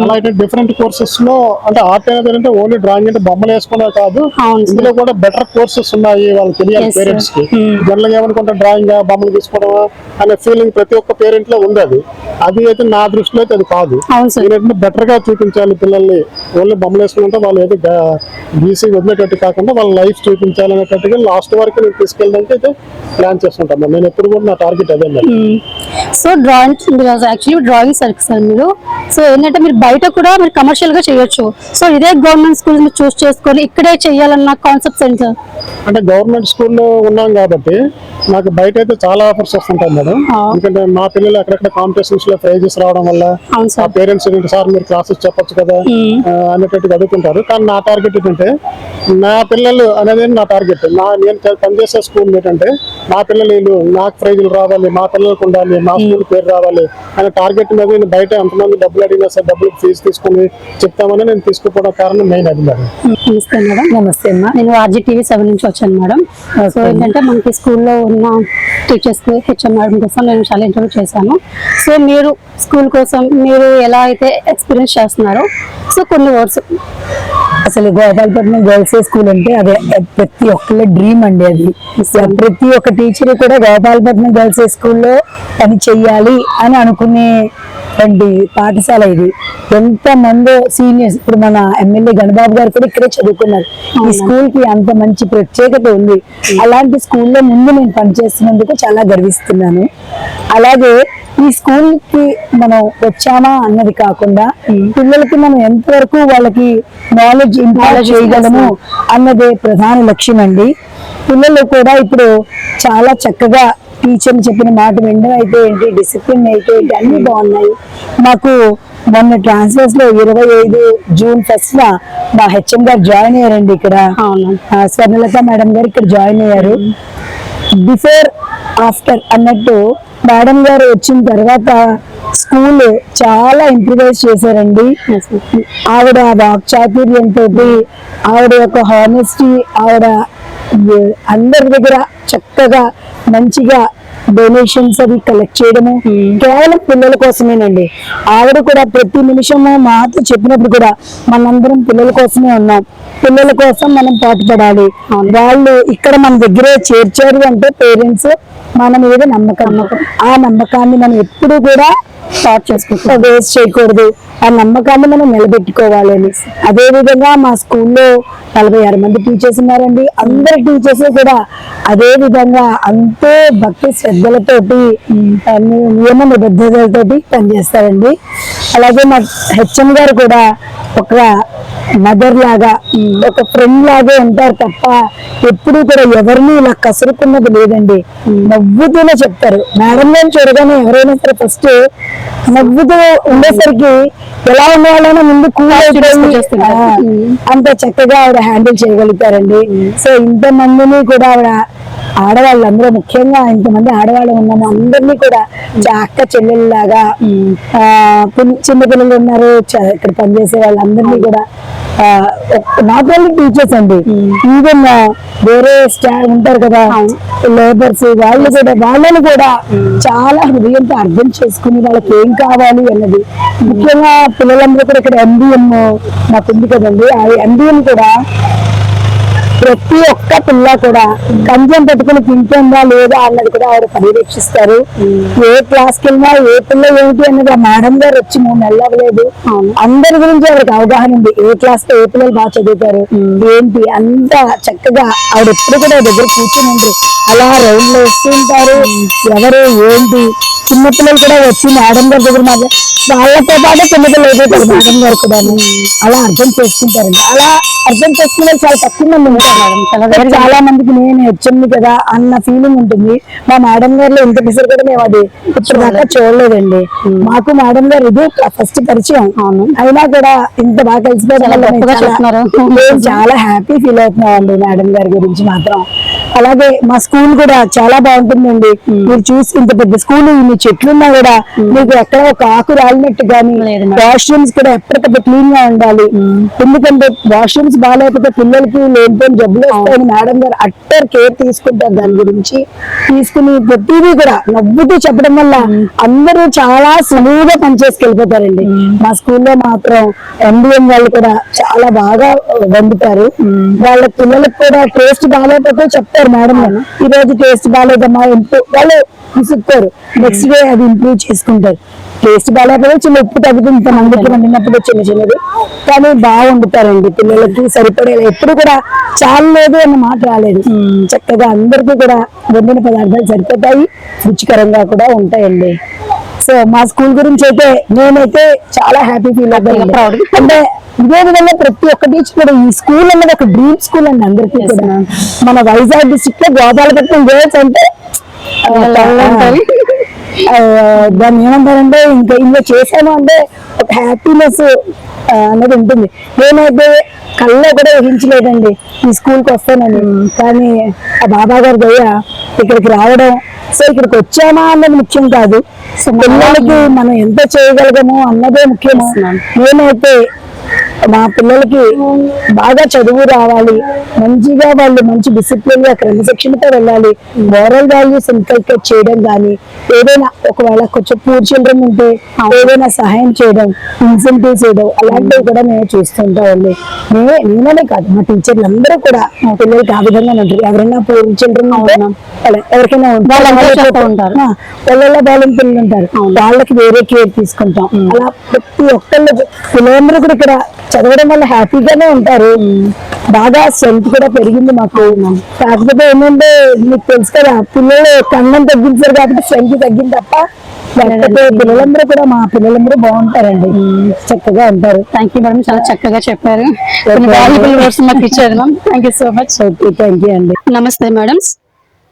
అలాగే డిఫరెంట్ కోర్సెస్ లో అంటే ఆర్ట్ అనేది ఏంటంటే ఓన్లీ డ్రాయింగ్ అంటే బొమ్మలు వేసుకునే కాదు, ఇందులో కూడా బెటర్ కోర్సెస్ ఉన్నాయి. వాళ్ళకి తెలియాలి పేరెంట్స్ కి. జనరల్ గా ఏమనుకుంటే డ్రాయింగ్ బొమ్మలు తీసుకోవడం అనే ఫీలింగ్ ప్రతి ఒక్క పేరెంట్ లో ఉంది. అది అయితే నా దృష్టిలో అయితే అది కాదు. బెటర్ గా చూపించాలి పిల్లల్ని. ఓన్లీ బొమ్మలు వేసుకుంటే వాళ్ళు ఏదో గీసి వదిలేటట్టు కాకుండా వాళ్ళ లైఫ్ చూపించాలి అనేటట్టుగా లాస్ట్ వరకు నేను తీసుకెళ్ళడానికి అయితే ప్లాన్ చేస్తుంటాను. నేను ఎప్పుడు కూడా నా టార్గెట్ అదే. సో డ్రాయింగ్ సార్ మీరు సో ఏంటంటే మీరు బయట కూడా మీరు కమర్షియల్ గా చేయొచ్చు. సో ఇదే గవర్నమెంట్ స్కూల్ మీరు చూస్ చేసుకొని ఇక్కడే చేయాలన్న కాన్సెప్ట్ ఏంటి సార్? అంటే గవర్నమెంట్ స్కూల్లో ఉన్నాం కాబట్టి నాకు బయట అయితే చాలా ఆఫర్స్ వస్తుంటాయి మేడం. ఎందుకంటే మా పిల్లలు ఎక్కడెక్కడ కాంపిటీషన్స్ లో ప్రైజెస్ రావడం వల్ల ఆ పేరెంట్స్ సార్ మీరు క్లాసెస్ చెప్పొచ్చు కదా అనేటట్టుగా అడుగుతుంటారు. కానీ నా టార్గెట్ ఏంటంటే నా పిల్లలు అనేది నా టార్గెట్. నేను పనిచేసే స్కూల్ ఏంటంటే నా పిల్లలు నాకు ప్రైజులు రావాలి, మా పిల్లలకు ఉండాలి, మా స్కూల్ పేరు రావాలి అనే టార్గెట్ మీద నేను బయట ఎంతమంది డబ్బులు అడిగినా సరే డబ్బులు ఫీజు తీసుకుని చెప్తామని నేను తీసుకుపోవడం కారణం మెయిన్ అది మేడం. నమస్తే మేడం. నమస్తే అమ్మా. నేను RGTV 7 నుంచి వచ్చాను మేడం. సో ఏంటంటే మనకి స్కూల్లో ఉన్న టీచర్స్ హెచ్ఎం మేడం కోసం నేను చాలా ఇంటర్వ్యూ చేశాను. సో మీరు స్కూల్ కోసం మీరు ఎలా అయితే ఎక్స్పీరియన్స్ చేస్తున్నారో సో కొన్ని వర్డ్స్. అసలు గోపాలపట్నం గర్ల్స్ స్కూల్ అంటే అదే ప్రతి ఒక్కళ్ళ డ్రీమ్ అండి. అది ప్రతి ఒక్క టీచర్ కూడా గోపాలపట్నం గర్ల్స్ స్కూల్లో పని చెయ్యాలి అని అనుకునేటువంటి పాఠశాల ఇది. ఎంత మందో సీనియర్స్ ఇప్పుడు మన ఎమ్మెల్యే గణబాబు గారు కూడా ఇక్కడే చదువుకున్నారు. ఈ స్కూల్ కి అంత మంచి ప్రత్యేకత ఉంది. అలాంటి స్కూల్లో ముందు నేను పనిచేస్తున్నందుకు చాలా గర్విస్తున్నాను. అలాగే ఈ స్కూల్ కి మనం వచ్చామా అన్నది కాకుండా పిల్లలకి మనం ఎంతవరకు వాళ్ళకి నాలెడ్జ్ ఇంప్రూవ్ చేయగలము అన్నదే ప్రధాన లక్ష్యం అండి. పిల్లలు కూడా ఇప్పుడు చాలా చక్కగా టీచర్లు చెప్పిన మాట వినడం అయితే ఏంటి, డిసిప్లిన్ అయితే ఏంటి అన్ని బాగున్నాయి. మాకు మొన్న ట్రాన్స్ఫర్స్ లో 25 జూన్ 1st మా హెచ్ఎం గారు జాయిన్ అయ్యారండి. ఇక్కడ స్వర్ణలత మేడం గారు ఇక్కడ జాయిన్ అయ్యారు. బిఫోర్ ఆఫ్టర్ అన్నట్టు మేడం గారు వచ్చిన తర్వాత స్కూల్ చాలా ఇంప్రూవైజ్ చేశారండి. ఆవిడ వాక్చాతుర్యంతో, ఆవిడ యొక్క హానెస్టీ, ఆవిడ అందరి దగ్గర చక్కగా మంచిగా డొనేషన్స్ అవి కలెక్ట్ చేయడము కేవలం పిల్లల కోసమేనండి. ఆవిడ కూడా ప్రతి నిమిషము మాతో చెప్పినప్పుడు కూడా మనందరం పిల్లల కోసమే ఉన్నాం, పిల్లల కోసం మనం పాటుపడాలి. వాళ్ళు ఇక్కడ మన దగ్గరే చేర్చారు అంటే పేరెంట్స్ మన మీద నమ్మకం. ఆ నమ్మకాన్ని మనం ఎప్పుడు కూడా వేస్ట్ చేయకూడదు. ఆ నమ్మకాన్ని మనం నిలబెట్టుకోవాలని. అదే విధంగా మా స్కూల్లో 46 మంది టీచర్స్ ఉన్నారండి. అందరి టీచర్స్ కూడా అదే విధంగా అంతే భక్తి శ్రద్ధలతోటి నియమ నిబద్ధతలతోటి పనిచేస్తారండి. అలాగే మా హెచ్ఎం గారు కూడా ఒక మదర్ లాగా, ఒక ఫ్రెండ్ లాగే ఉంటారు తప్ప ఎప్పుడు కూడా ఎవరిని ఇలా కసురుకున్నది లేదండి. నవ్వుతూనే చెప్తారు. మేడం గారిని చూడగానే ఎవరైనా సరే ఫస్ట్ నవ్వుతూ ఉండేసరికి ఎలా ఉండేవాళ్ళైనా ముందు కూల్ అంత చక్కగా ఆవిడ హ్యాండిల్ చేయగలుగుతారండి. సో ఇంతమందిని కూడా ఆవిడ ఆడవాళ్ళందరూ, ముఖ్యంగా ఇంతమంది ఆడవాళ్ళు ఉన్నాము, అందరినీ కూడా అక్క చెల్లెల్లాగా, చిన్నపిల్లలు ఉన్నారు ఇక్కడ పనిచేసే వాళ్ళందరినీ కూడా నాట్ ఓన్లీ టీచర్స్ అండి, ఈవెన్ వేరే స్టాఫ్ ఉంటారు కదా లేబర్స్, వాళ్ళని కూడా చాలా హృదయంతో అర్థం చేసుకుని వాళ్ళకి ఏం కావాలి అన్నది. ముఖ్యంగా పిల్లలందరూ కూడా ఇక్కడ MDM మాకు ఉంది కదండి, ఆ MDM కూడా ప్రతి ప్రతి ఒక్క పిల్ల కూడా కంజం పెట్టుకుని తింటుందా లేదా అన్నది కూడా ఆవిడ పర్యవేక్షిస్తారు. ఏ క్లాస్కి వెళ్ళినా ఏ పిల్ల ఏమిటి అన్నది ఆ మేడం గారు వచ్చి 3 నెలలు అవ్వలేదు, అందరి గురించి ఆవిడకి అవగాహన ఉంది. ఏ క్లాస్ లో ఏ పిల్లలు బాగా చదువుతారు ఏంటి అంత చక్కగా ఆవిడ ఎప్పుడు కూడా దగ్గర కూర్చొని ఉంటారు. అలా రౌండ్ లో వస్తూ ఉంటారు. ఎవరు ఏంటి చిన్నపిల్లలు కూడా వచ్చి మేడం గారి దగ్గర వాళ్ళతో పాటు చిన్నపిల్లలు అయిపోతారు మేడం గారు కూడా. అలా అర్థం చేసుకుంటారండి. అలా అర్థం చేసుకునే చాలా తక్కువ మంది ఉంటారు. చాలా మందికి నేను హెచ్ఎంని కదా అన్న ఫీలింగ్ ఉంటుంది. మా మేడం గారిలో ఇంత పిసరు కూడా మేము అది ఇప్పుడు దాకా చూడలేదండి. మాకు మేడం గారు ఇది ఫస్ట్ పరిచయం. అయినా కూడా ఇంత బాగా కలిసిపోయి మేము చాలా హ్యాపీ ఫీల్ అవుతున్నామండి మేడం గారి గురించి మాత్రం. అలాగే మా స్కూల్ కూడా చాలా బాగుంటుందండి. మీరు చూసి ఇంత పెద్ద స్కూల్ ఇన్ని చెట్లున్నా కూడా మీకు ఎక్కడ ఒక ఆకు రాలినట్టు కానీ, వాష్రూమ్స్ కూడా ఎప్పటికప్పుడు క్లీన్ గా ఉండాలి. ఎందుకంటే వాష్రూమ్స్ బాగాలేకపోతే పిల్లలకి లేనిపోయిన జబ్బులు వస్తాయని మేడం గారు అట్టర్ కేర్ తీసుకుంటారు. దాని గురించి తీసుకుని ప్రతిదీ కూడా నవ్వుతూ చెప్పడం వల్ల అందరూ చాలా సులువుగా పనిచేసుకెళ్ళిపోతారండి. మా స్కూల్లో మాత్రం ఎంబీఎం వాళ్ళు కూడా చాలా బాగా వండుతారు. వాళ్ళ పిల్లలకు కూడా టేస్ట్ బాగాలేకపోతే చెప్తారు మేడం గారు, ఈ రోజు టేస్ట్ బాగాలేదమ్మా వాళ్ళు విసుక్తారు. నెక్స్ట్ డే అది ఇంప్రూవ్ చేసుకుంటారు. టేస్ట్ బాగాలేకపోతే చిన్న ఉప్పు తగ్గుతుంది మందికి వండినప్పుడు చిన్న చిన్నది, కానీ బాగా వండుతారండి. పిల్లలకి సరిపడేలా ఎప్పుడు కూడా చాలలేదు అన్న మాట రాలేదు. చక్కగా అందరికీ కూడా వండిన పదార్థాలు సరిపోతాయి, రుచికరంగా కూడా ఉంటాయండి. సో మా స్కూల్ గురించి అయితే నేనైతే చాలా హ్యాపీ ఫీల్ అవుతాను. అంటే ఇదే విధంగా ప్రతి ఒక్క టీచర్ కూడా ఈ స్కూల్ అన్నది ఒక డ్రీమ్ స్కూల్ అండి అందరికీ కూడా. మన వైజాగ్ డిస్ట్రిక్ట్ లో గోపాలపట్నం గర్ల్స్ అంటే దాన్ని ఏమంటారంటే ఇంకా ఇందులో చేశాను అంటే ఒక హ్యాపీనెస్ అనేది ఉంటుంది. నేనైతే కళ్ళలో కూడా ఊహించలేదండి ఈ స్కూల్కి వస్తానని. కానీ ఆ బాబా గారి దయ ఇక్కడికి రావడం, సో ఇక్కడికి వచ్చామా అన్నది ముఖ్యం కాదు, సో పిల్లలకి మనం ఎంత చేయగలగము అన్నదే ముఖ్యము. నేనైతే మా పిల్లలకి బాగా చదువు రావాలి, మంచిగా వాళ్ళు మంచి డిసిప్లిన్ గా క్రమశిక్షణతో వెళ్ళాలి, మోరల్ వాల్యూస్ ఇన్కల్కేట్ చేయడం కానీ, ఏదైనా ఒకవేళ కొంచెం పూర్ చిల్డ్రన్ ఉంటే ఏదైనా సహాయం చేయడం, ఇన్సెంటివ్స్ చేయడం అలాంటివి కూడా మేము చూస్తుంటామండి. నేనే కాదు మా టీచర్లు అందరూ కూడా పిల్లలకి ఆ విధంగా ఉంటారు. ఎవరైనా పూర్ చిల్డ్రన్ ఎవరికైనా ఉంటారు, వాళ్ళ బాలం పిల్లలు ఉంటారు, వాళ్ళకి వేరే కేర్ తీసుకుంటాం. అలా ప్రతి ఒక్కళ్ళు పిల్లలందరూ కూడా ఇక్కడ చదవడం వల్ల హ్యాపీగానే ఉంటారు. బాగా స్ట్రెంత్ కూడా పెరిగింది మాకు. కాకపోతే ఏంటంటే మీకు తెలుసు కదా, పిల్లలు కన్నం తగ్గించారు కాబట్టి స్ట్రెంత్ తగ్గింది తప్ప లేకపోతే పిల్లలందరూ కూడా మా పిల్లలందరూ బాగుంటారండి, చక్కగా ఉంటారు. థ్యాంక్ యూ మేడం, చాలా చక్కగా చెప్పారు. మాకు ఇచ్చారు ma'am, thank you so much. Thank you అండి. నమస్తే మేడం.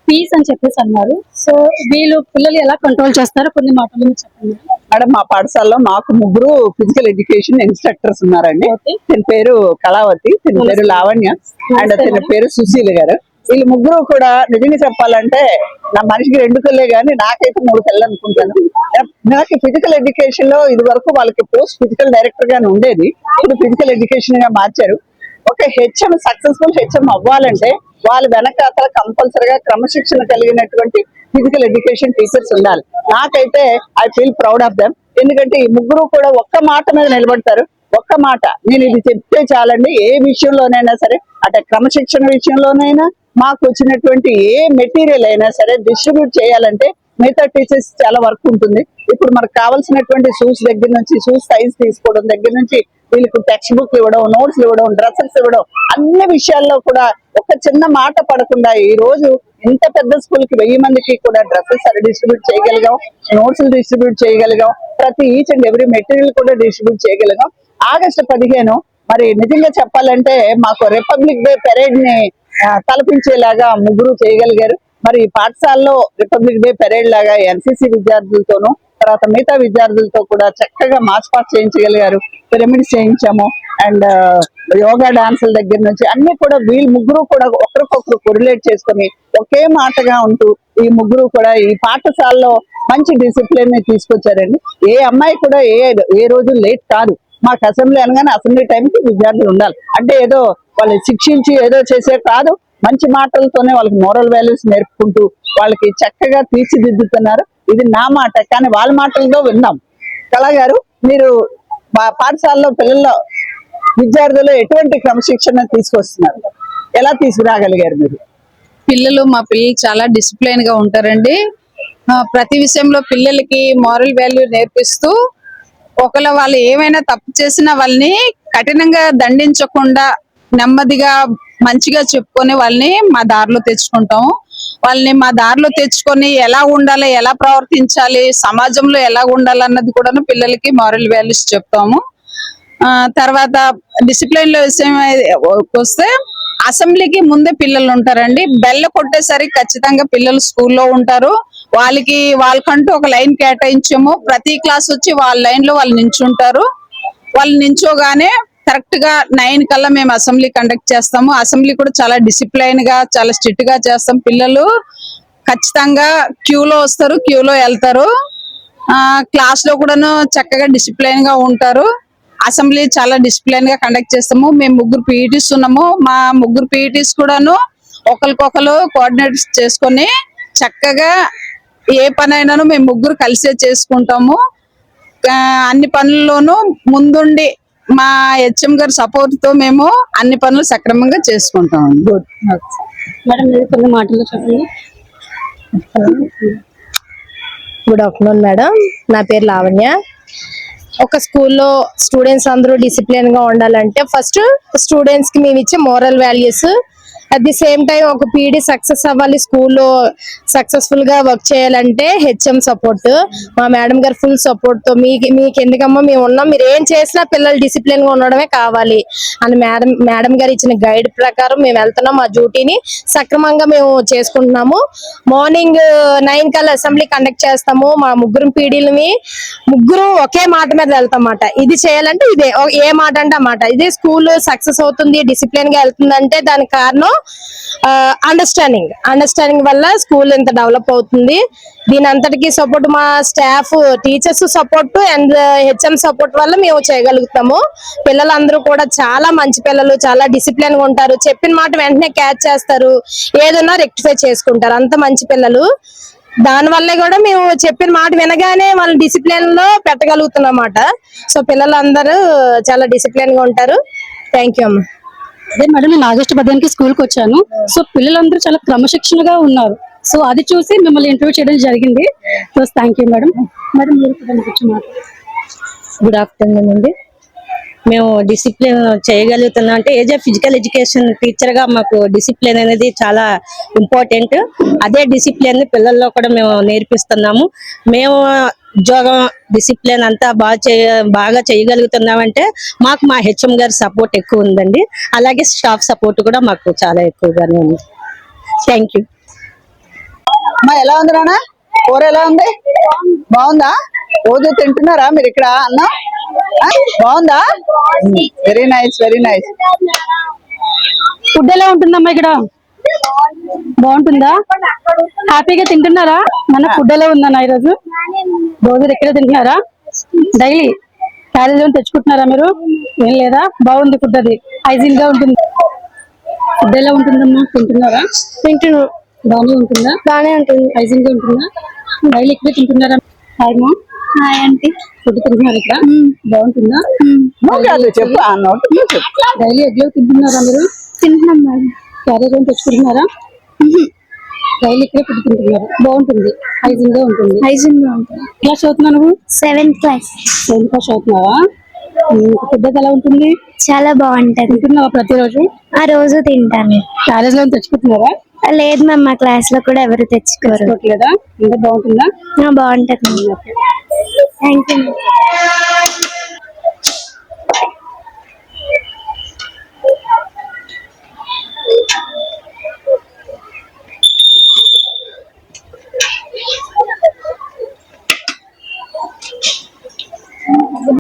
ఫీజ్ అని చెప్పేసి అన్నారు, సో వీళ్ళు పిల్లలు ఎలా కంట్రోల్ చేస్తారో కొన్ని మాటలు చెప్పండి. మేడం మా పాఠశాలలో మాకు 3 ఫిజికల్ ఎడ్యుకేషన్ ఇన్స్ట్రక్టర్స్ ఉన్నారండి. తిన పేరు కళావతి, తిన పేరు లావణ్య అండ్ తిన పేరు సుశీల్ గారు. వీళ్ళు 3 కూడా నిజంగా చెప్పాలంటే నా మనిషికి 2 కళ్ళే గానీ నాకైతే 3 కళ్ళు అనుకుంటాను. నాకు ఫిజికల్ ఎడ్యుకేషన్ లో ఇది వరకు వాళ్ళకి పోస్ట్ ఫిజికల్ డైరెక్టర్ గానే ఉండేది, ఇప్పుడు ఫిజికల్ ఎడ్యుకేషన్ గా మార్చారు. ఒక హెచ్ఎం సక్సెస్ఫుల్ హెచ్ఎం అవ్వాలంటే వాళ్ళ వెనకాతల కంపల్సరిగా క్రమశిక్షణ కలిగినటువంటి ఫిజికల్ ఎడ్యుకేషన్ టీచర్స్ ఉండాలి. నాకైతే I feel proud of them. ఎందుకంటే ఈ 3 కూడా ఒక్క మాట మీద నిలబడతారు. ఒక్క మాట, నేను ఇది చెప్తే చాలండి. ఏ విషయంలోనైనా సరే, అటు క్రమశిక్షణ విషయంలోనైనా మాకు వచ్చినటువంటి ఏ మెటీరియల్ అయినా సరే డిస్ట్రిబ్యూట్ చేయాలంటే మిగతా టీచర్స్ చాలా వర్క్ ఉంటుంది. ఇప్పుడు మనకు కావాల్సినటువంటి షూస్ దగ్గర నుంచి, షూస్ సైజ్ తీసుకోవడం దగ్గర నుంచి, వీళ్ళకి టెక్స్ట్ బుక్ ఇవ్వడం, నోట్స్ ఇవ్వడం, డ్రెస్సెస్ ఇవ్వడం, అన్ని విషయాల్లో కూడా ఒక చిన్న మాట పడకుండా ఈ రోజు ఇంత పెద్ద స్కూల్ కి 1000 మందికి కూడా డ్రెస్సెస్ డిస్ట్రిబ్యూట్ చేయగలిగాం, నోట్స్ డిస్ట్రిబ్యూట్ చేయగలిగాం, ప్రతి ఈచ్ అండ్ ఎవ్రీ మెటీరియల్ కూడా డిస్ట్రిబ్యూట్ చేయగలిగాం. ఆగస్టు 15 మరి నిజంగా చెప్పాలంటే మాకు రిపబ్లిక్ డే పెరేడ్ ని తలపించేలాగా 3 చేయగలిగారు. మరి పాఠశాలలో రిపబ్లిక్ డే పెరేడ్ లాగా ఎన్సీసీ విద్యార్థులతోనూ తర్వాత మిగతా విద్యార్థులతో కూడా చక్కగా మార్చ్ పాస్ట్ చేయించగలిగారు, పిరమిడ్స్ చేయించాము అండ్ యోగా డాన్సుల దగ్గర నుంచి అన్ని కూడా వీళ్ళు 3 కూడా ఒకరికొకరు కొరిలేట్ చేసుకుని ఒకే మాటగా ఉంటూ ఈ 3 కూడా ఈ పాఠశాలలో మంచి డిసిప్లిన్ ని తీసుకొచ్చారండి. ఏ అమ్మాయి కూడా ఏ రోజు లేట్ కాదు. మాకు అసెంబ్లీ అనగానే అసెంబ్లీ టైంకి విద్యార్థులు ఉండాలి. అంటే ఏదో వాళ్ళు శిక్షించి ఏదో చేసే కాదు, మంచి మాటలతోనే వాళ్ళకి మోరల్ వాల్యూస్ నేర్పుకుంటూ వాళ్ళకి చక్కగా తీర్చిదిద్దుతున్నారు. ఇది నా మాట, కానీ వాళ్ళ మాటలతో విన్నాం. కళా గారు, మీరు పాఠశాలలో పిల్లల్లో విద్యార్థులు ఎటువంటి క్రమశిక్షణ తీసుకొస్తున్నారు? ఎలా తీసుకురాగలిగారు మీరు? మా పిల్లలు చాలా డిసిప్లైన్ గా ఉంటారండి. ప్రతి విషయంలో పిల్లలకి మారల్ వాల్యూ నేర్పిస్తూ ఒకవేళ వాళ్ళు ఏమైనా తప్పు చేసినా వాళ్ళని కఠినంగా దండించకుండా నెమ్మదిగా మంచిగా చెప్పుకొని వాళ్ళని మా దారిలో తెచ్చుకుంటాము. వాళ్ళని మా దారిలో తెచ్చుకొని ఎలా ఉండాలి, ఎలా ప్రవర్తించాలి, సమాజంలో ఎలా ఉండాలి అన్నది కూడా పిల్లలకి మారల్ వాల్యూస్ చెప్తాము. తర్వాత డిసిప్లైన్ లో విషయం వస్తే అసెంబ్లీకి ముందే పిల్లలు ఉంటారండి. బెల్ కొట్టేసరికి ఖచ్చితంగా పిల్లలు స్కూల్లో ఉంటారు. వాళ్ళకంటూ ఒక లైన్ కేటాయించాము. ప్రతి క్లాస్ వచ్చి వాళ్ళ లైన్ లో వాళ్ళు నించుంటారు. వాళ్ళు నించోగానే కరెక్ట్ గా 9 కల్లా మేము అసెంబ్లీ కండక్ట్ చేస్తాము. అసెంబ్లీ కూడా చాలా డిసిప్లైన్ గా చాలా స్ట్రిక్ట్ గా చేస్తాం. పిల్లలు ఖచ్చితంగా క్యూలో వస్తారు, క్యూలో వెళ్తారు. క్లాస్ లో కూడాను చక్కగా డిసిప్లైన్ గా ఉంటారు. అసెంబ్లీ చాలా డిసిప్లైన్ గా కండక్ట్ చేస్తాము. మేము 3 పీఈటీస్ ఉన్నాము. మా 3 పీఈటీస్ కూడాను ఒకరికొకరు కోఆర్డినేట్ చేసుకొని చక్కగా ఏ పనైనాను మేము 3 కలిసే చేసుకుంటాము. అన్ని పనుల్లోనూ ముందుండి మా హెచ్ఎం గారి సపోర్ట్ తో మేము అన్ని పనులు సక్రమంగా చేసుకుంటాం. గుడ్. మేడం మీరు కొన్ని మాటల్లో చెప్పండి. గుడ్ ఆఫ్టర్నూన్ మేడం, నా పేరు లావణ్య. ఒక స్కూల్లో స్టూడెంట్స్ అందరూ డిసిప్లిన్ గా ఉండాలంటే ఫస్ట్ స్టూడెంట్స్ కి మేము ఇచ్చే moral values, at the same time ఒక పీడీ సక్సెస్ అవ్వాలి, స్కూల్లో సక్సెస్ఫుల్ గా వర్క్ చేయాలంటే హెచ్ఎం సపోర్ట్, మా మేడం గారు ఫుల్ సపోర్ట్ తో మీకు ఎందుకమ్మా మేము ఉన్నాం, మీరు ఏం చేసినా పిల్లలు డిసిప్లిన్ గా ఉండడమే కావాలి అని మేడం గారు ఇచ్చిన గైడ్ ప్రకారం మేము వెళ్తున్నాం. మా డ్యూటీని సక్రమంగా మేము చేసుకుంటున్నాము. మార్నింగ్ 9 కల్లా అసెంబ్లీ కండక్ట్ చేస్తాము. మా 3 పీడీలని ఒకే మాట మీద వెళ్తామాట. ఇది చేయాలంటే ఇదే, ఏ మాట అంటే ఆ మాట. ఇదే స్కూల్ సక్సెస్ అవుతుంది, డిసిప్లిన్ గా వెళ్తుందంటే దానికి కారణం అండర్స్టాండింగ్ వల్ల స్కూల్ ఇంత డెవలప్ అవుతుంది. దీని అంతటికి సపోర్ట్ మా staff, teachers support and HM support వల్ల మేము చేయగలుగుతాము. పిల్లలందరూ కూడా చాలా మంచి పిల్లలు, చాలా డిసిప్లిన్ గా ఉంటారు. చెప్పిన మాట వెంటనే క్యాచ్ చేస్తారు, ఏదన్నా రెక్టిఫై చేసుకుంటారు. అంత మంచి పిల్లలు. దాని వల్లే కూడా మేము చెప్పిన మాట వినగానే వాళ్ళ డిసిప్లిన్ లో పెట్టగలుగుతున్నమాట. సో పిల్లలందరూ చాలా డిసిప్లిన్ గా ఉంటారు. థ్యాంక్ యూ అమ్మా. అదే మేడం, నేను ఆగస్టు 15కి స్కూల్కి వచ్చాను. సో పిల్లలందరూ చాలా క్రమశిక్షణగా ఉన్నారు. సో అది చూసి మిమ్మల్ని ఇంటర్వ్యూ చేయడం జరిగింది. So thank you madam. Madam మీరు గుడ్ ఆఫ్టర్నూన్ అండి. మేము డిసిప్లిన్ చేయగలుగుతున్నాం అంటే age of physical education teacher గా మాకు డిసిప్లిన్ అనేది చాలా ఇంపార్టెంట్. అదే డిసిప్లిన్ ని పిల్లల్లో కూడా మేము నేర్పిస్తున్నాము. మేము ఉద్యోగం డిసిప్లిన్ అంతా బాగా చేయగలుగుతున్నామంటే మాకు మా హెచ్ఎం గారి సపోర్ట్ ఎక్కువ ఉందండి. అలాగే స్టాఫ్ సపోర్ట్ కూడా మాకు చాలా ఎక్కువగానే ఉంది. Thank you. ఎలా ఉంది నాన్న? కూర ఎలా ఉంది? బాగుందా? రోజు తింటున్నారా మీరు ఇక్కడ అన్న? బాగుందా? Very nice, very nice. Food ఎలా ఉంటుందమ్మా ఇక్కడ? బాగుంటుందా? హ్యాపీగా తింటున్నారా? మన ఫుడ్ ఎలా ఉందన్న ఈరోజు? రోజు ఎక్కడ తింటున్నారా? డైలీ క్యారేజ్ ఏమైనా తెచ్చుకుంటున్నారా మీరు? ఏం లేదా? బాగుంది ఫుడ్, అది హైజీన్ గా ఉంటుంది. ఫుడ్ ఎలా ఉంటుందమ్మా? తింటున్నారా? తింటున్నాం. బాగానే ఉంటుందా? బాగానే ఉంటుంది. హైజీన్ గా ఉంటుందా? డైలీ ఇక్కడ తింటున్నారా? Hi aunty. ఫుడ్ తింటున్నారు ఇక్కడ? బాగుంటుందా? చెప్పు, డైలీ ఎగ్లో తింటున్నారా మీరు? తింటున్నాం మేడం. క్యారేజ్ ఏమైనా తెచ్చుకుంటున్నారా? డైలీ ఇక్కడ ఫుడ్ తింటున్నారు. బాగుంటుంది, హైజీన్ గా ఉంటుంది. క్లాస్ చదువుతున్నావు నువ్వు? 7th class. 7th క్లాస్ చదువుతున్నావా? ఫుడ్ ఎలా ఉంటుంది? చాలా బాగుంటది. తింటున్నావా ప్రతిరోజు? ఆ రోజు తింటాను. క్యారేజ్ లో తెచ్చుకుంటున్నారా? లేదు మ్యామ్, మా క్లాస్ లో కూడా ఎవరు తెచ్చుకోరు. లేదా? ఇంకా బాగుంటుందా? బాగుంటది. Thank you.